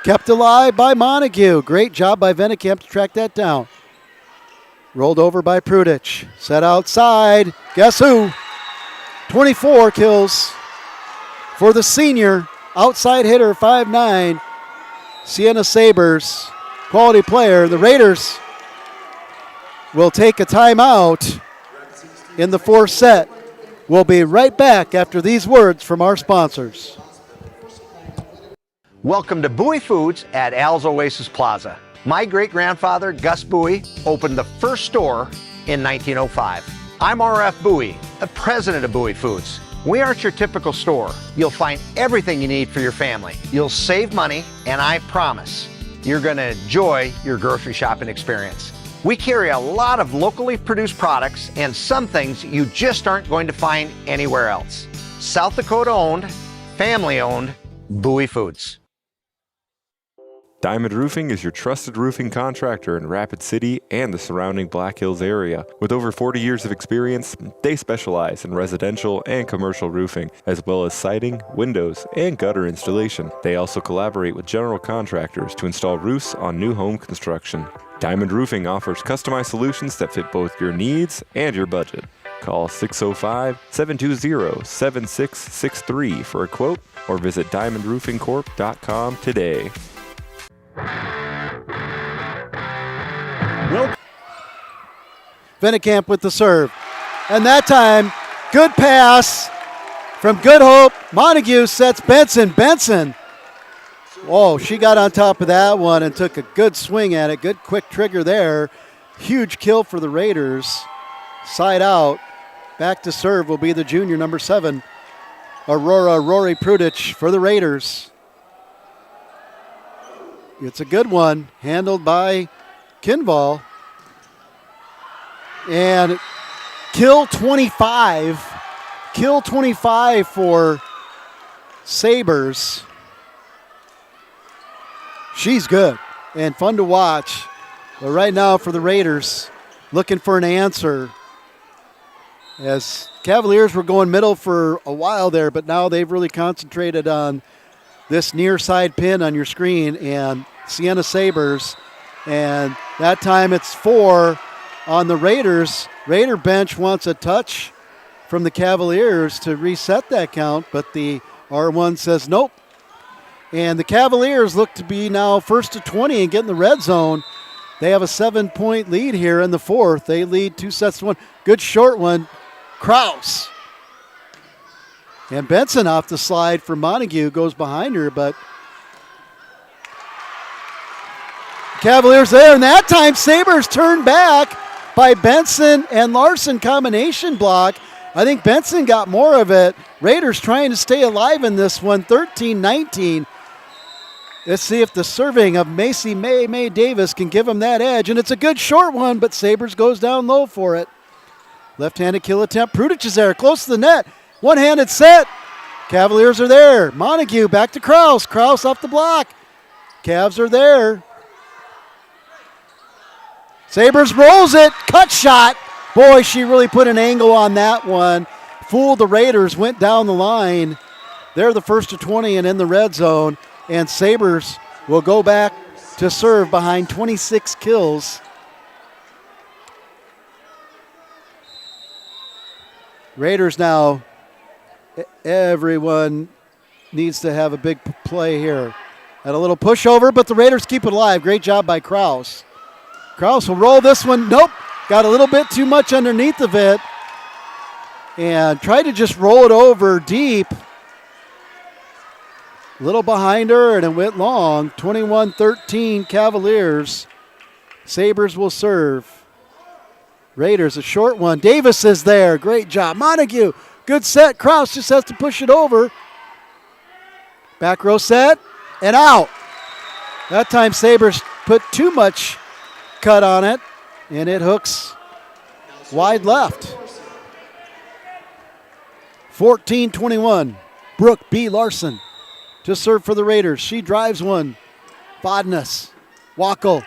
S2: Kept alive by Montague. Great job by Venekamp to track that down. Rolled over by Prudich. Set outside. Guess who? 24 kills for the senior. Outside hitter, 5'9". Sienna Sabres. Quality player. The Raiders will take a timeout in the 4th set. We'll be right back after these words from our sponsors.
S18: Welcome to Bowie Foods at Al's Oasis Plaza. My great-grandfather, Gus Bowie, opened the first store in 1905. I'm R.F. Bowie, the president of Bowie Foods. We aren't your typical store. You'll find everything you need for your family. You'll save money, and I promise you're going to enjoy your grocery shopping experience. We carry a lot of locally produced products and some things you just aren't going to find anywhere else. South Dakota-owned, family-owned, Bowie Foods.
S19: Diamond Roofing is your trusted roofing contractor in Rapid City and the surrounding Black Hills area. With over 40 years of experience, they specialize in residential and commercial roofing, as well as siding, windows, and gutter installation. They also collaborate with general contractors to install roofs on new home construction. Diamond Roofing offers customized solutions that fit both your needs and your budget. Call 605-720-7663 for a quote or visit diamondroofingcorp.com today.
S2: Venekamp with the serve. And that time, good pass from Good Hope. Montague sets Benson. Benson. Oh, she got on top of that one and took a good swing at it. Good quick trigger there. Huge kill for the Raiders. Side out. Back to serve will be the junior, number 7, Rory Prudich for the Raiders. It's a good one, handled by Kinval. And kill 25 for Sabres. She's good and fun to watch. But right now for the Raiders, looking for an answer. As Cavaliers were going middle for a while there, but now they've really concentrated on this near side pin on your screen and Sienna Sabres. And that time it's 4 on the Raiders. Raider bench wants a touch from the Cavaliers to reset that count, but the R1 says nope. And the Cavaliers look to be now first to 20 and get in the red zone. They have a 7-point lead here in the 4th. They lead 2 sets to 1. Good short one. Kraus. And Benson off the slide for Montague, goes behind her, but Cavaliers there, and that time Sabres turned back by Benson and Larson combination block. I think Benson got more of it. Raiders trying to stay alive in this one, 13-19. Let's see if the serving of Macy May Davis can give them that edge. And it's a good short one, but Sabres goes down low for it. Left-handed kill attempt. Prudich is there, close to the net. One-handed set. Cavaliers are there. Montague back to Kraus. Kraus off the block. Cavs are there. Sabres rolls it. Cut shot. Boy, she really put an angle on that one. Fooled the Raiders, went down the line. They're the first to 20 and in the red zone. And Sabres will go back to serve behind 26 kills. Raiders now, everyone needs to have a big play here. Had a little pushover, but the Raiders keep it alive. Great job by Kraus. Kraus will roll this one. Nope. Got a little bit too much underneath of it. And tried to just roll it over deep. A little behind her, and it went long. 21-13 Cavaliers. Sabres will serve. Raiders, a short one. Davis is there. Great job. Montague, good set. Kraus just has to push it over. Back row set, and out. That time Sabres put too much cut on it, and it hooks wide left. 14-21. Brooke B. Larson to serve for the Raiders. She drives one. Bodnas, Wackel,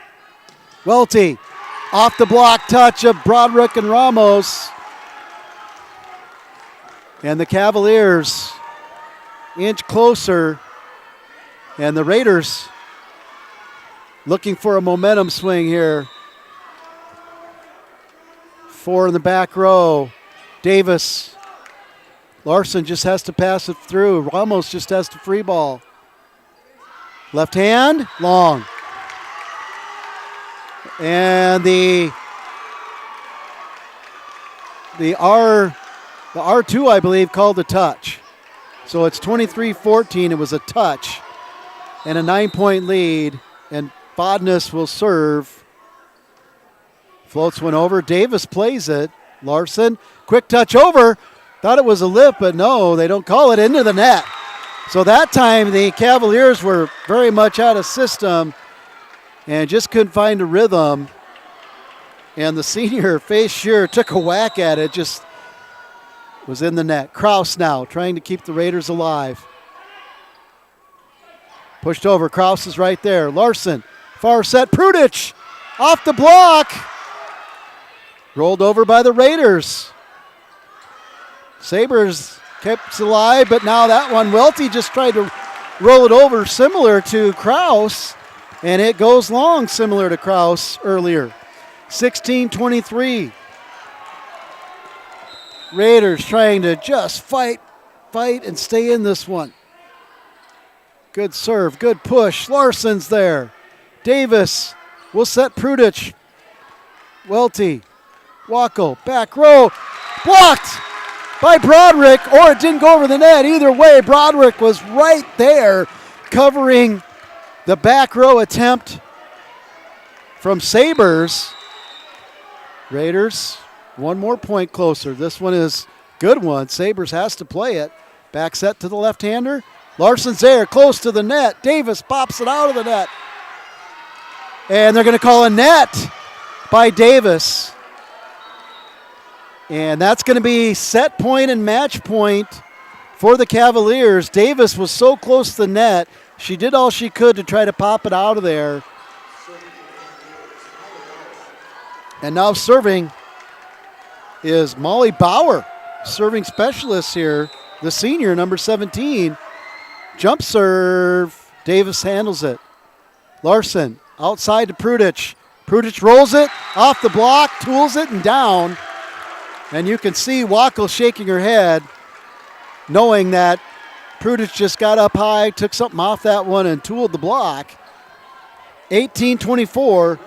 S2: Welty. Off the block touch of Broderick and Ramos. And the Cavaliers inch closer. And the Raiders looking for a momentum swing here. 4 in the back row. Davis. Larson just has to pass it through. Ramos just has to free ball. Left hand, long. And the R2, I believe, called a touch. So it's 23-14. It was a touch and a 9-point lead. And Bodnas will serve. Floats one over. Davis plays it. Larson, quick touch over. Thought it was a lift, but no, they don't call it. Into the net. So that time the Cavaliers were very much out of system and just couldn't find a rhythm. And the senior face sure took a whack at it, just was in the net. Kraus now trying to keep the Raiders alive. Pushed over, Kraus is right there. Larson, far set, Prudich off the block. Rolled over by the Raiders. Sabres kept it alive, but now that one, Welty just tried to roll it over similar to Kraus. And it goes long, similar to Kraus earlier. 16-23. Raiders trying to just fight and stay in this one. Good serve, good push. Larson's there. Davis will set Prudich. Welty, Wackel, back row. Blocked by Broderick, or it didn't go over the net. Either way, Broderick was right there covering the back row attempt from Sabres. Raiders, one more point closer. This one is good one. Sabres has to play it. Back set to the left-hander. Larson's there, close to the net. Davis pops it out of the net. And they're going to call a net by Davis. And that's going to be set point and match point for the Cavaliers. Davis was so close to the net. She did all she could to try to pop it out of there. And now serving is Molly Bauer, serving specialist here, the senior, number 17. Jump serve. Davis handles it. Larson outside to Prudich. Prudich rolls it off the block, tools it, and down. And you can see Wackel shaking her head, knowing that Prudich just got up high, took something off that one, and tooled the block. 18-24.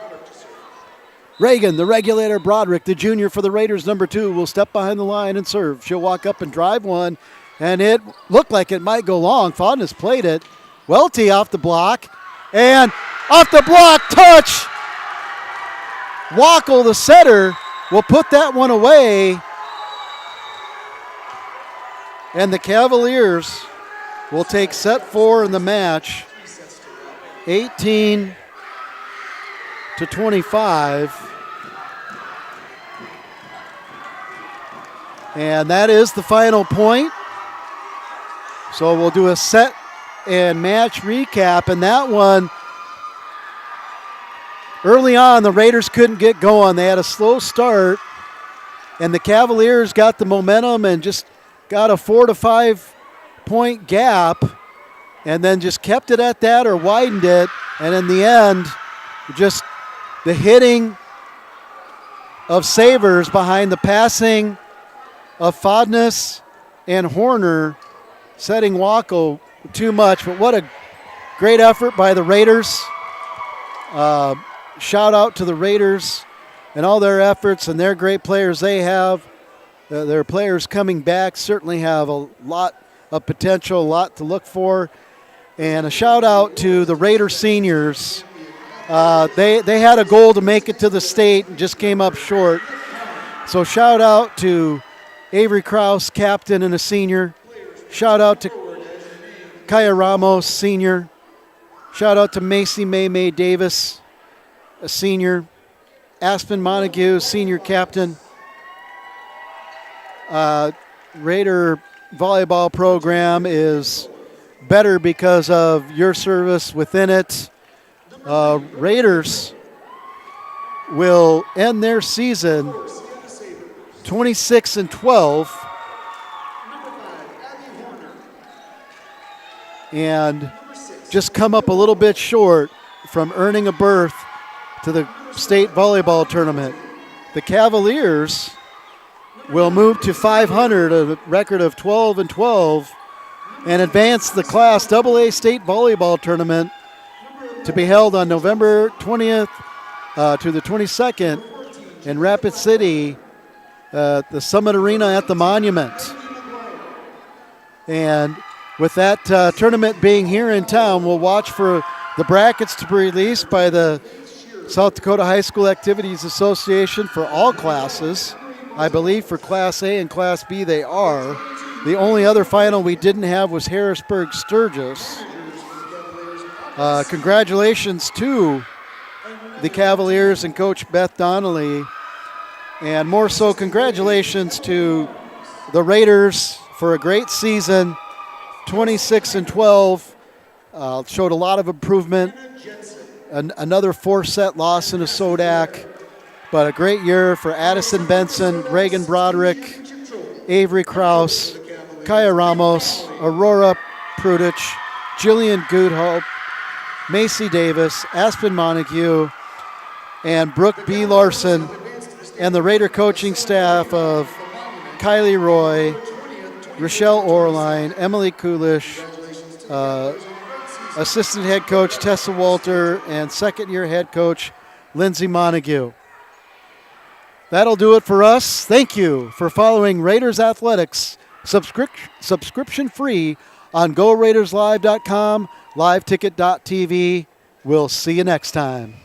S2: Reagan, the regulator, Broderick, the junior for the Raiders, number 2, will step behind the line and serve. She'll walk up and drive one, and it looked like it might go long. Fodnas played it. Welty off the block, and off the block, touch. Wackel, the setter, will put that one away. And the Cavaliers will take set 4 in the match, 18-25. And that is the final point. So we'll do a set and match recap. And that one, early on, the Raiders couldn't get going. They had a slow start. And the Cavaliers got the momentum and just got a 4 to 5 point gap and then just kept it at that or widened it. And in the end, just the hitting of Savers behind the passing of Fodness and Horner setting Waco too much. But what a great effort by the Raiders. Shout out to the Raiders and all their efforts and their great players they have. Their players coming back certainly have a lot of potential, a lot to look for. And a shout out to the Raider seniors. They had a goal to make it to the state and just came up short. So shout out to Avery Krause, captain and a senior. Shout out to Kaya Ramos, senior. Shout out to Macy May Davis, a senior. Aspen Montague, senior captain. Raider volleyball program is better because of your service within it. Raiders will end their season 26-12 and just come up a little bit short from earning a berth to the state volleyball tournament. The Cavaliers will move to 500, a record of 12-12, and advance the Class AA State Volleyball Tournament to be held on November 20th to the 22nd in Rapid City, the Summit Arena at the Monument. And with that tournament being here in town, we'll watch for the brackets to be released by the South Dakota High School Activities Association for all classes. I believe for Class A and Class B they are. The only other final we didn't have was Harrisburg Sturgis. Congratulations to the Cavaliers and Coach Beth Donnelly. And more so, congratulations to the Raiders for a great season, 26-12. Showed a lot of improvement. Another 4-set loss in a SODAK. But a great year for Addison Benson, Reagan Broderick, Avery Krause, Kaya Ramos, Aurora Prudich, Jillian Goodhope, Macy Davis, Aspen Montague, and Brooke B. Larson, and the Raider coaching staff of Kylie Roy, Rochelle Orline, Emily Kulish, assistant head coach Tessa Walter, and second-year head coach Lindsay Montague. That'll do it for us. Thank you for following Raiders Athletics subscription free on GoRaidersLive.com, liveticket.tv. We'll see you next time.